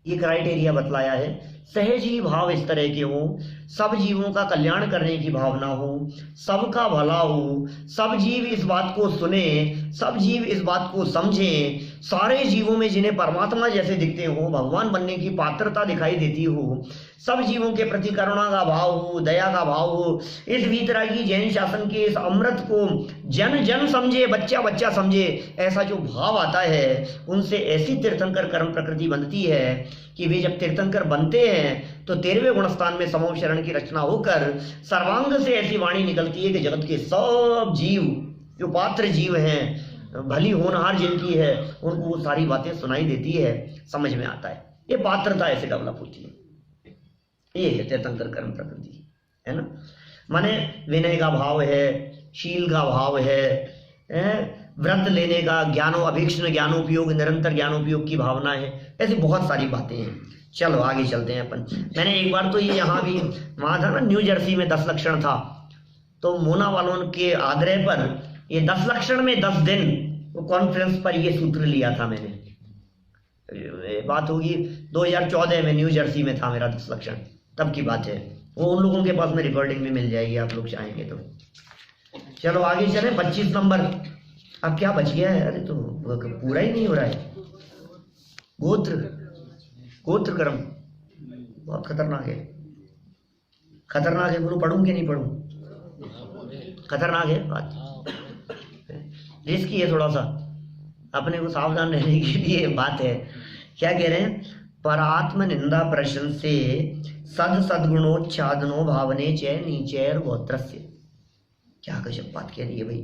ये क्राइटेरिया बतलाया है। सहज ही भाव इस तरह के हो, सब जीवों का कल्याण करने की भावना हो, सबका भला हो, सब जीव इस बात को सुने, सब जीव इस बात को समझें, सारे जीवों में जिन्हें परमात्मा जैसे दिखते हो, भगवान बनने की पात्रता दिखाई देती हो, सब जीवों के प्रति करुणा का भाव हो, दया का भाव हो, इस वीतरागी जैन शासन के इस अमृत को जन जन समझे, बच्चा बच्चा समझे, ऐसा जो भाव आता है, उनसे ऐसी तीर्थंकर कर्म प्रकृति बनती है कि वे जब तीर्थंकर बनते हैं तो 13वें गुणस्थान में समूह शरण की रचना होकर सर्वांग से ऐसी वाणी निकलती है कि जगत के सब जीव जो पात्र जीव हैं, भली होनहार जिनकी है, उनको वो सारी बातें सुनाई देती है, समझ में आता है। ये पात्रता ऐसे डेवलप होती है। ये है तीर्थंकर कर्म प्रकृति, है ना। माने विनय का भाव है, शील का भाव है, व्रत लेने का, अभीक्ष्ण ज्ञानोपयोग, निरंतर ज्ञानोपयोग की भावना है, ऐसी बहुत सारी बातें हैं। चलो आगे चलते हैं अपन। मैंने एक बार तो ये यहाँ भी, वहाँ था ना न्यू जर्सी में 10 लक्षण था, तो मोना वालों के आग्रह पर ये 10 लक्षण में 10 दिन वो कॉन्फ्रेंस पर ये सूत्र लिया था मैंने। बात होगी 2014 में न्यू जर्सी में था मेरा 10 लक्षण, तब की बात है। वो उन लोगों के पास में रिकॉर्डिंग में मिल जाएगी, आप लोग चाहेंगे तो। चलो आगे चले। 25 नंबर। अब क्या बच गया है? अरे तो पूरा ही नहीं हो रहा है। गोत्र कर्म बहुत खतरनाक है। खतरनाक है, बोलो पढ़ूं कि नहीं पढ़ूं? खतरनाक है बात, रिस्की है थोड़ा सा, अपने को सावधान रहने के लिए बात है। क्या कह रहे हैं? परात्म निंदा प्रशंसे सद्गुणोच्छादनो भावने च नीचैर गोत्रस्य। क्या गजब बात कह रही है भाई।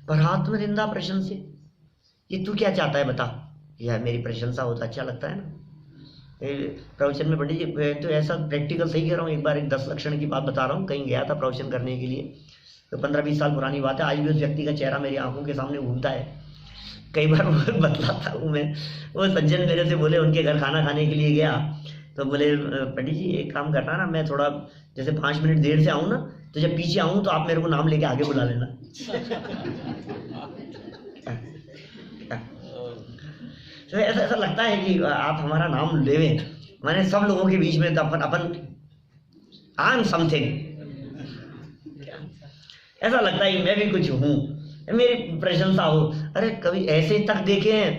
परात्म निंदा प्रशंसे, ये तू क्या चाहता है बता? यार मेरी प्रशंसा हो तो अच्छा लगता है ना। प्रवचन में पंडित जी तो ऐसा प्रैक्टिकल सही कह रहा हूँ। एक बार एक 10 लक्षण की बात बता रहा हूँ, कहीं गया था प्रवचन करने के लिए, तो 15-20 साल पुरानी बात है। आज भी उस व्यक्ति का चेहरा मेरी आंखों के सामने घूमता है। कई बार बतलाता हूँ मैं। वो सज्जन मेरे से बोले, उनके घर खाना खाने के लिए गया, तो बोले पंडित जी एक काम करना ना, मैं थोड़ा जैसे 5 मिनट देर से आऊँ ना, तो जब पीछे आऊँ तो आप मेरे को नाम लेके आगे बुला लेना। तो ऐसा लगता है कि आप हमारा नाम लेवें, मैंने सब लोगों के बीच में तो अपन आई एम समथिंग, ऐसा लगता है मैं भी कुछ हूँ, मेरी प्रशंसा हो। अरे कभी ऐसे तक देखे हैं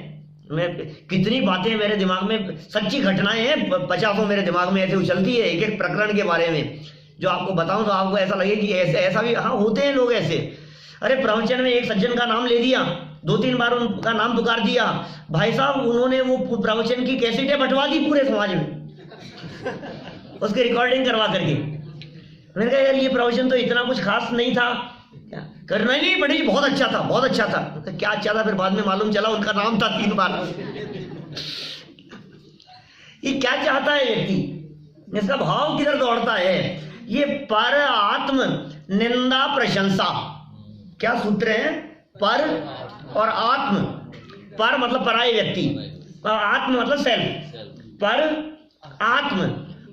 मैं, कितनी बातें मेरे दिमाग में, सच्ची घटनाएं हैं 50 मेरे दिमाग में ऐसे उछलती है एक एक प्रकरण के बारे में, जो आपको बताऊं तो आपको ऐसा लगे कि ऐसा भी हाँ होते हैं लोग ऐसे। अरे प्रवचन में एक सज्जन का नाम ले दिया, 2-3 बार उनका नाम पुकार दिया, भाई साहब उन्होंने वो प्रवचन की कैसेटें बंटवा दी पूरे समाज में उसकी रिकॉर्डिंग करवा करके। मैंने कहा यार ये प्रवचन तो इतना कुछ खास नहीं था। करना ही नहीं पड़ी, बहुत अच्छा था, बहुत अच्छा था। तो क्या अच्छा था? फिर बाद में मालूम चला उनका नाम था 3 बार। ये क्या चाहता है व्यक्ति, इसका भाव किधर दौड़ता है? ये पर आत्म निंदा प्रशंसा, क्या सूत्र है? पर और आत्म। पर मतलब पराये व्यक्ति, और आत्म मतलब सेल्फ। पर आत्म,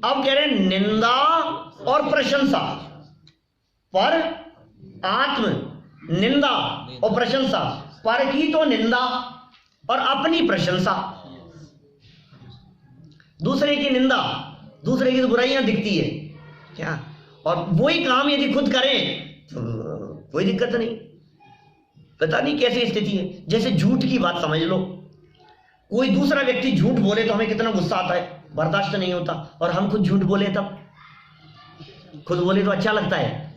अब कह रहे हैं निंदा और प्रशंसा। पर आत्म निंदा और प्रशंसा, पर की तो निंदा और अपनी प्रशंसा। दूसरे की निंदा, दूसरे की तो बुराइयां दिखती है क्या, और वही काम यदि खुद करें तो कोई दिक्कत नहीं। पता नहीं कैसी स्थिति है। जैसे झूठ की बात समझ लो, कोई दूसरा व्यक्ति झूठ बोले तो हमें कितना गुस्सा आता है, बर्दाश्त नहीं होता, और हम खुद झूठ बोले तब, खुद बोले तो अच्छा लगता है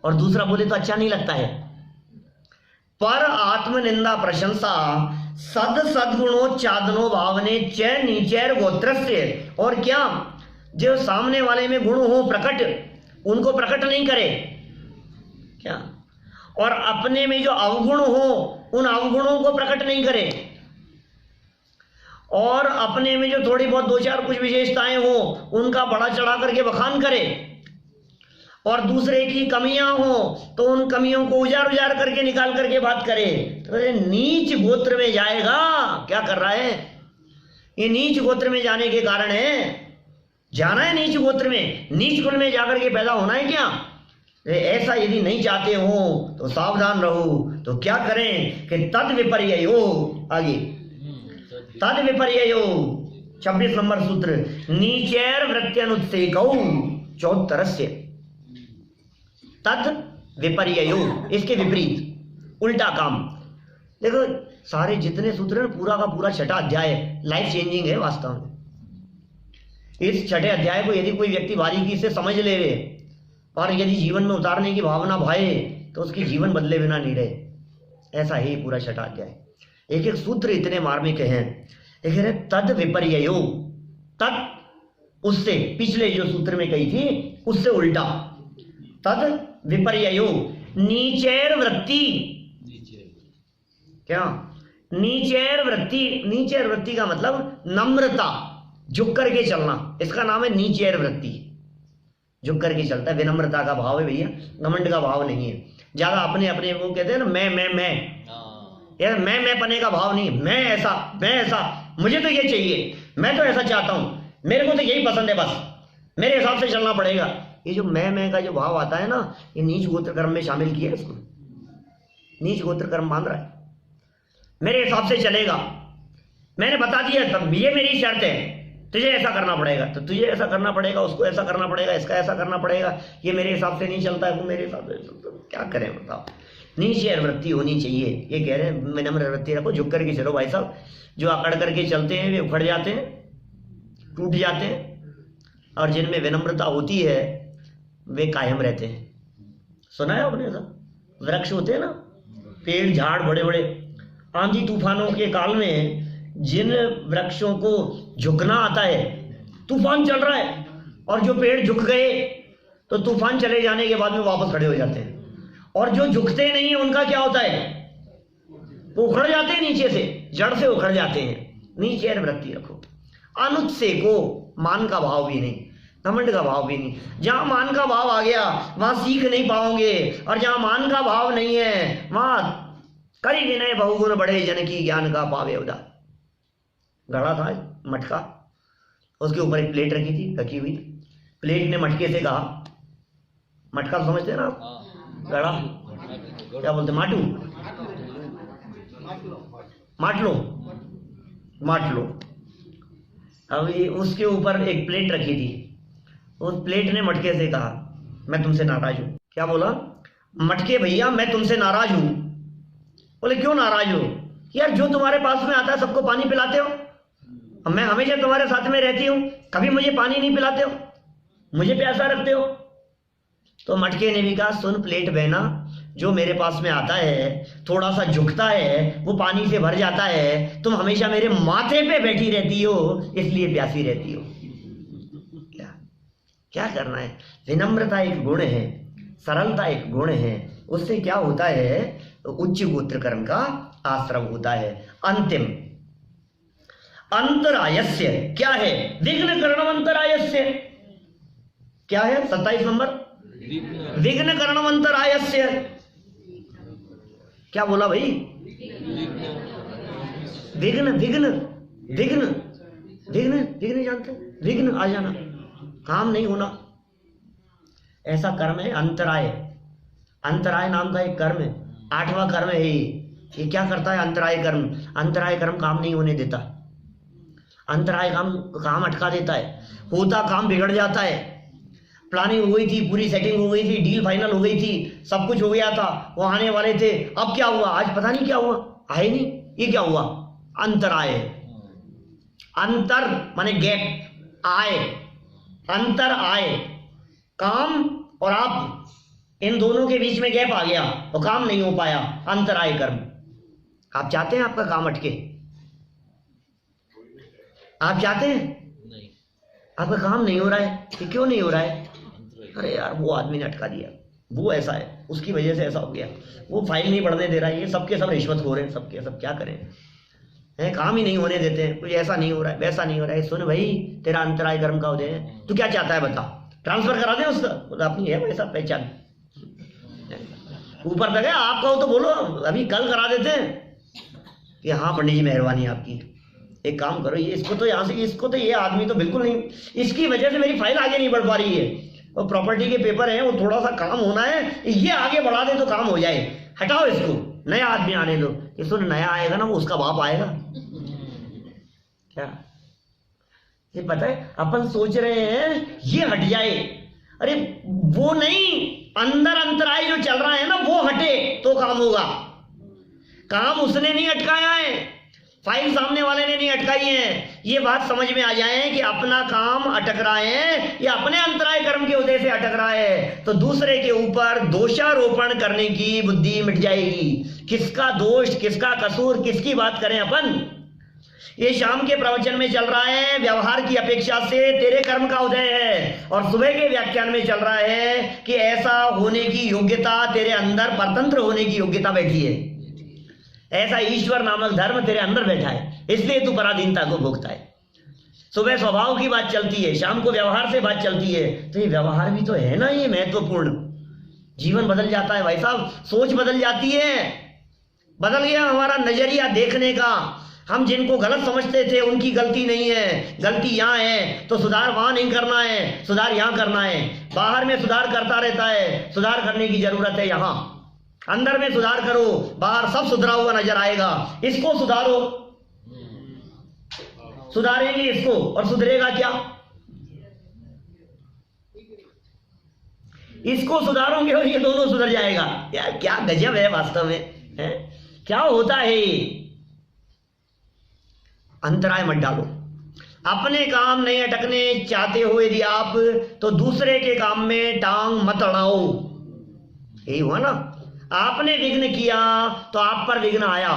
और दूसरा बोले तो अच्छा नहीं लगता है। पर आत्मनिंदा प्रशंसा सद्गुणोच्छादनो भावने च नीचैर गोत्रस्य, और क्या जो सामने वाले में गुण हो प्रकट, उनको प्रकट नहीं करे क्या, और अपने में जो अवगुण हो उन अवगुणों को प्रकट नहीं करे, और अपने में जो थोड़ी बहुत 2-4 कुछ विशेषताएं हो उनका बड़ा चढ़ा करके बखान करे, और दूसरे की कमियां हो तो उन कमियों को उजाड़ करके निकाल करके बात करे। तो नीच गोत्र में जाएगा। क्या कर रहा है ये? नीच गोत्र में जाने के कारण है, जाना है नीच गोत्र में, नीच कुल में जाकर के पैदा होना है क्या? ऐसा यदि नहीं चाहते हो तो सावधान रहो। तो क्या करें कि तद विपर्ययो, आगे तद विपर्ययो 26 नंबर सूत्र, नीचैर वृत्त्यनुत्सेकौ 74। तद विपर्ययो, इसके विपरीत, उल्टा काम। देखो सारे जितने सूत्र हैं पूरा का पूरा 6ठा अध्याय लाइफ चेंजिंग है वास्तव में। इस 6ठे अध्याय को यदि कोई व्यक्ति बारीकी से समझ ले और यदि जीवन में उतारने की भावना भाए तो उसकी जीवन बदले बिना नहीं रहे। ऐसा ही पूरा 6ठा अध्याय। एक एक सूत्र इतने मार्मिक हैं। एक है तद विपर्ययो, तद उससे, पिछले जो सूत्र में कही थी उससे उल्टा, तद विपर्ययो नीचैर वृत्ति। क्या? नीचैर वृत्ति। नीचैर वृत्ति का मतलब नम्रता, झुक करके चलना, इसका नाम है नीचैर वृत्ति। झुक करके चलता है, विनम्रता का भाव है भैया, घमंड का भाव नहीं है। ज्यादा अपने अपने वो कहते हैं ना, मैं यार मैं पने का भाव नहीं, मैं ऐसा, मुझे तो ये चाहिए, मैं तो ऐसा चाहता हूं, मेरे को तो यही पसंद है, बस मेरे हिसाब से चलना पड़ेगा। ये जो मैं का जो भाव आता है ना, ये नीच गोत्र कर्म में शामिल किया है इसको। नीच गोत्र कर्म मान रहा है, मेरे हिसाब से चलेगा, मैंने बता दिया तब ये मेरी शर्त है, तुझे ऐसा करना पड़ेगा, तो तुझे ऐसा करना पड़ेगा, उसको ऐसा करना पड़ेगा, इसका ऐसा करना पड़ेगा, ये मेरे हिसाब से नहीं चलता है, वो मेरे हिसाब से, तो क्या करें बताओ। नीचे वृत्ति होनी चाहिए, ये कह रहे हैं विनम्र वृत्ति रखो, झुक करके चलो भाई साहब। जो अकड़ करके चलते हैं वे उखड़ जाते हैं, टूट जाते हैं, और जिनमें विनम्रता होती है वे कायम रहते हैं। सुना है आपने ऐसा? वृक्ष होते हैं ना, पेड़ झाड़ बड़े बड़े, आंधी तूफानों के काल में जिन वृक्षों को झुकना आता है, तूफान चल रहा है और जो पेड़ झुक गए तो तूफान चले जाने के बाद में वापस खड़े हो जाते हैं, और जो झुकते नहीं है उनका क्या होता है, वो उखड़ जाते हैं, नीचे से जड़ से उखड़ जाते हैं। नीचे वृत्ति रखो, अनुत्से को मान का भाव भी नहीं, घमंड का भाव भी नहीं। जहां मान का भाव आ गया वहां सीख नहीं पाओगे, और जहां मान का भाव नहीं है वहां करी विनय बहुगुण बढ़े, जन की ज्ञान का पावे उदार। घड़ा था मटका, उसके ऊपर एक प्लेट रखी हुई, प्लेट ने मटके से कहा, मटका तो समझते हैं ना आप, घड़ा क्या बोलते, माट लो। अभी उसके ऊपर एक प्लेट रखी थी, उस प्लेट ने मटके से कहा मैं तुमसे नाराज हूं। क्या बोला? मटके भैया मैं तुमसे नाराज हूं। बोले क्यों नाराज हो? यार जो तुम्हारे पास में आता है सबको पानी पिलाते हो, मैं हमेशा तुम्हारे साथ में रहती हूं, कभी मुझे पानी नहीं पिलाते हो, मुझे प्यासा रखते हो। तो मटके ने भी कहा सुन प्लेट बहना, जो मेरे पास में आता है थोड़ा सा झुकता है वो पानी से भर जाता है, तुम हमेशा मेरे माथे पे बैठी रहती हो इसलिए प्यासी रहती हो। क्या करना है? विनम्रता एक गुण है, सरलता एक गुण है, उससे क्या होता है, उच्च गोत्र कर्म का आश्रम होता है। अंतिम अंतरायस्य क्या है? विघ्न करणम अंतरायस्य क्या है? 27 नंबर, विघ्न करणम अंतरायस्य। क्या बोला भाई? विघ्न विघ्न विघ्न विघ्न विघ्न जानते हैं? विघ्न आ जाना, काम नहीं होना, ऐसा कर्म है अंतराय। अंतराय नाम का एक कर्म है, 8वां कर्म है ये क्या करता है? अंतराय कर्म। अंतराय कर्म काम नहीं होने देता, अंतराय काम अटका देता है, होता काम बिगड़ जाता है। प्लानिंग हो गई थी, पूरी सेटिंग हो गई थी, डील फाइनल हो गई थी, सब कुछ हो गया था, वो आने वाले थे, अब क्या हुआ? आज पता नहीं क्या हुआ, आए नहीं, ये क्या हुआ? अंतराय। अंतर माने गैप, आए, अंतर आए, काम और आप इन दोनों के बीच में गैप आ गया और काम नहीं हो पाया, अंतराय कर्म। आप चाहते हैं आपका काम अटके? आप चाहते हैं? नहीं। आपका काम नहीं हो रहा है, ये क्यों नहीं हो रहा है? अरे यार वो आदमी ने अटका दिया, वो ऐसा है, उसकी वजह से ऐसा हो गया, वो फाइल नहीं बढ़ने दे रहा है, ये सबके सब रिश्वत हो रहे हैं, सबके सब क्या करें हैं, काम ही नहीं होने देते हैं, कुछ ऐसा नहीं हो रहा है, वैसा नहीं हो रहा है। सुन भाई तेरा अंतराय कर्म का उदय है, तू क्या चाहता है बता, ट्रांसफर करा दे उसका, अपनी है पैसा पहचान, ऊपर तक है, आप कहो तो बोलो अभी कल करा देते हैं कि हाँ पंडित जी मेहरबानी आपकी, एक काम करो ये इसको तो यहाँ से, इसको तो ये आदमी तो बिल्कुल नहीं, इसकी वजह से मेरी फाइल आगे नहीं बढ़ पा रही है, और प्रॉपर्टी के पेपर हैं वो थोड़ा सा काम होना है, ये आगे बढ़ा दे तो काम हो जाए, हटाओ इसको, नया आदमी आने दो। ये सुन नया आएगा ना वो उसका बाप आएगा क्या? ये पता है अपन सोच रहे हैं ये हट जाए, अरे वो नहीं, अंदर अंतराय जो चल रहा है ना वो हटे तो काम होगा। काम उसने नहीं अटकाया है, फाइल सामने वाले ने नहीं अटकाई है। ये बात समझ में आ जाए कि अपना काम अटक रहा है या अपने अंतराय कर्म के उदय से अटक रहा है, तो दूसरे के ऊपर दोषारोपण करने की बुद्धि मिट जाएगी। किसका दोष, किसका कसूर, किसकी बात करें अपन? ये शाम के प्रवचन में चल रहा है व्यवहार की अपेक्षा से तेरे कर्म का उदय है, और सुबह के व्याख्यान में चल रहा है कि ऐसा होने की योग्यता तेरे अंदर, परतंत्र होने की योग्यता बैठी है, ऐसा ईश्वर नामक धर्म तेरे अंदर बैठा है, इसलिए तू पराधीनता को भोगता है। सुबह स्वभाव की बात चलती है, शाम को व्यवहार से बात चलती है, तो ये व्यवहार भी तो है ना, ये महत्वपूर्ण। जीवन बदल जाता है भाई साहब, सोच बदल जाती है, बदल गया हमारा नजरिया देखने का। हम जिनको गलत समझते थे उनकी गलती नहीं है, गलती यहाँ है, तो सुधार वहां नहीं करना है, सुधार यहाँ करना है। बाहर में सुधार करता रहता है, सुधार करने की जरूरत है यहाँ। अंदर में सुधार करो, बाहर सब सुधरा हुआ नजर आएगा। इसको सुधारो, सुधारेंगे इसको और सुधरेगा क्या? इसको सुधारोगे और ये दोनों सुधर जाएगा। यार क्या गजब है वास्तव में, है? क्या होता है ये? अंतराय मत डालो। अपने काम नहीं अटकने चाहते हो यदि आप, तो दूसरे के काम में टांग मत अड़ाओ। यही हुआ ना, आपने विघ्न किया तो आप पर विघ्न आया।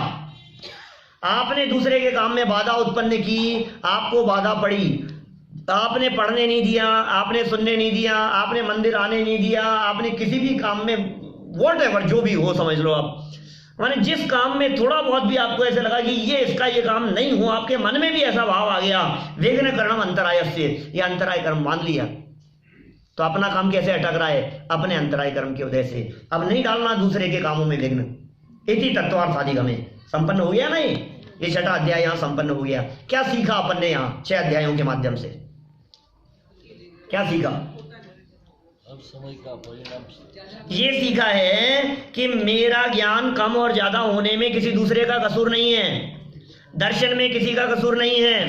आपने दूसरे के काम में बाधा उत्पन्न की, आपको बाधा पड़ी। आपने पढ़ने नहीं दिया, आपने सुनने नहीं दिया, आपने मंदिर आने नहीं दिया, आपने किसी भी काम में व्हाटएवर जो भी हो समझ लो आप, माने जिस काम में थोड़ा बहुत भी आपको ऐसा लगा कि ये इसका ये काम नहीं हुआ, आपके मन में भी ऐसा भाव आ गया, विघ्न कर्म अंतराय से, ये अंतराय कर्म मान लिया, तो अपना काम कैसे अटक रहा है? अपने अंतराय कर्म की वजह से। अब नहीं डालना दूसरे के कामों में विघ्न। इति तत्वार्थाधिगमे संपन्न हो गया नहीं, ये 6वां अध्याय यहाँ संपन्न हो गया। क्या सीखा अपन ने यहाँ 6 अध्यायों के माध्यम से? क्या सीखा? समय का परिणाम ये सीखा है कि मेरा ज्ञान कम और ज्यादा होने में किसी दूसरे का कसूर नहीं है, दर्शन में किसी का कसूर नहीं है,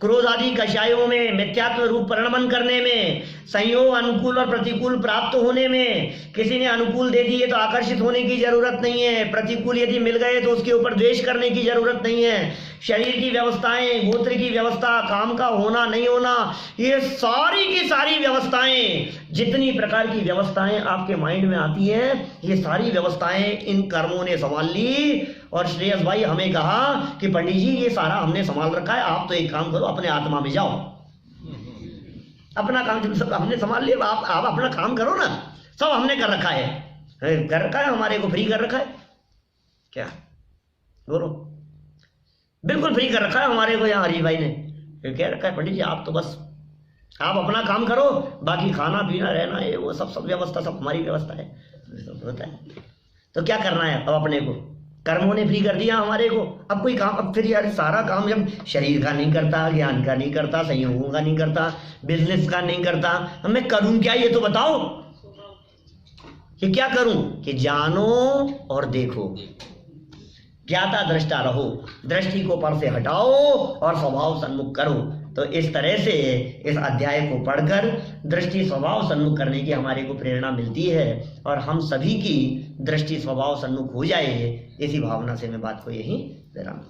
क्रोध आदि कषायों में मिथ्यात्व रूप परिणमन करने में, संयोग अनुकूल और प्रतिकूल प्राप्त होने में, किसी ने अनुकूल दे दिए तो आकर्षित होने की जरूरत नहीं है, प्रतिकूल यदि मिल गए तो उसके ऊपर द्वेष करने की जरूरत नहीं है। शरीर की व्यवस्थाएं, गोत्र की व्यवस्था, काम का होना नहीं होना, ये सारी की सारी व्यवस्थाएं, जितनी प्रकार की व्यवस्थाएं आपके माइंड में आती है, ये सारी व्यवस्थाएं इन कर्मों ने संभाल ली। और श्रेयस भाई हमें कहा कि पंडित जी ये सारा हमने संभाल रखा है, आप तो एक काम करो, अपने आत्मा में जाओ, अपना काम सब हमने संभाल लिया, आप अपना काम करो ना, सब हमने कर रखा है, कर रखा है, हमारे को फ्री कर रखा है। क्या बोलो? बिल्कुल फ्री कर रखा है हमारे को यहाँ हरी भाई ने। फिर कह रखा है पंडित जी आप तो बस आप अपना काम करो, बाकी खाना पीना रहना ये वो सब व्यवस्था सब हमारी व्यवस्था है, सब होता है। तो क्या करना है अब? अपने को कर्मों ने फ्री कर दिया हमारे को। अब कोई काम, अब फिर यार सारा काम जब शरीर का नहीं करता, ज्ञान का नहीं करता, संयोगों का नहीं करता, बिजनेस का नहीं करता, अब मैं करूं क्या ये तो बताओ? कि क्या करूं? कि जानो और देखो, ज्ञाता दृष्टा रहो, दृष्टि को पर से हटाओ और स्वभाव सन्मुख करो। तो इस तरह से इस अध्याय को पढ़कर दृष्टि स्वभाव सन्मुख करने की हमारे को प्रेरणा मिलती है और हम सभी की दृष्टि स्वभाव सन्मुख हो जाए, इसी भावना से मैं बात को यहीं विराम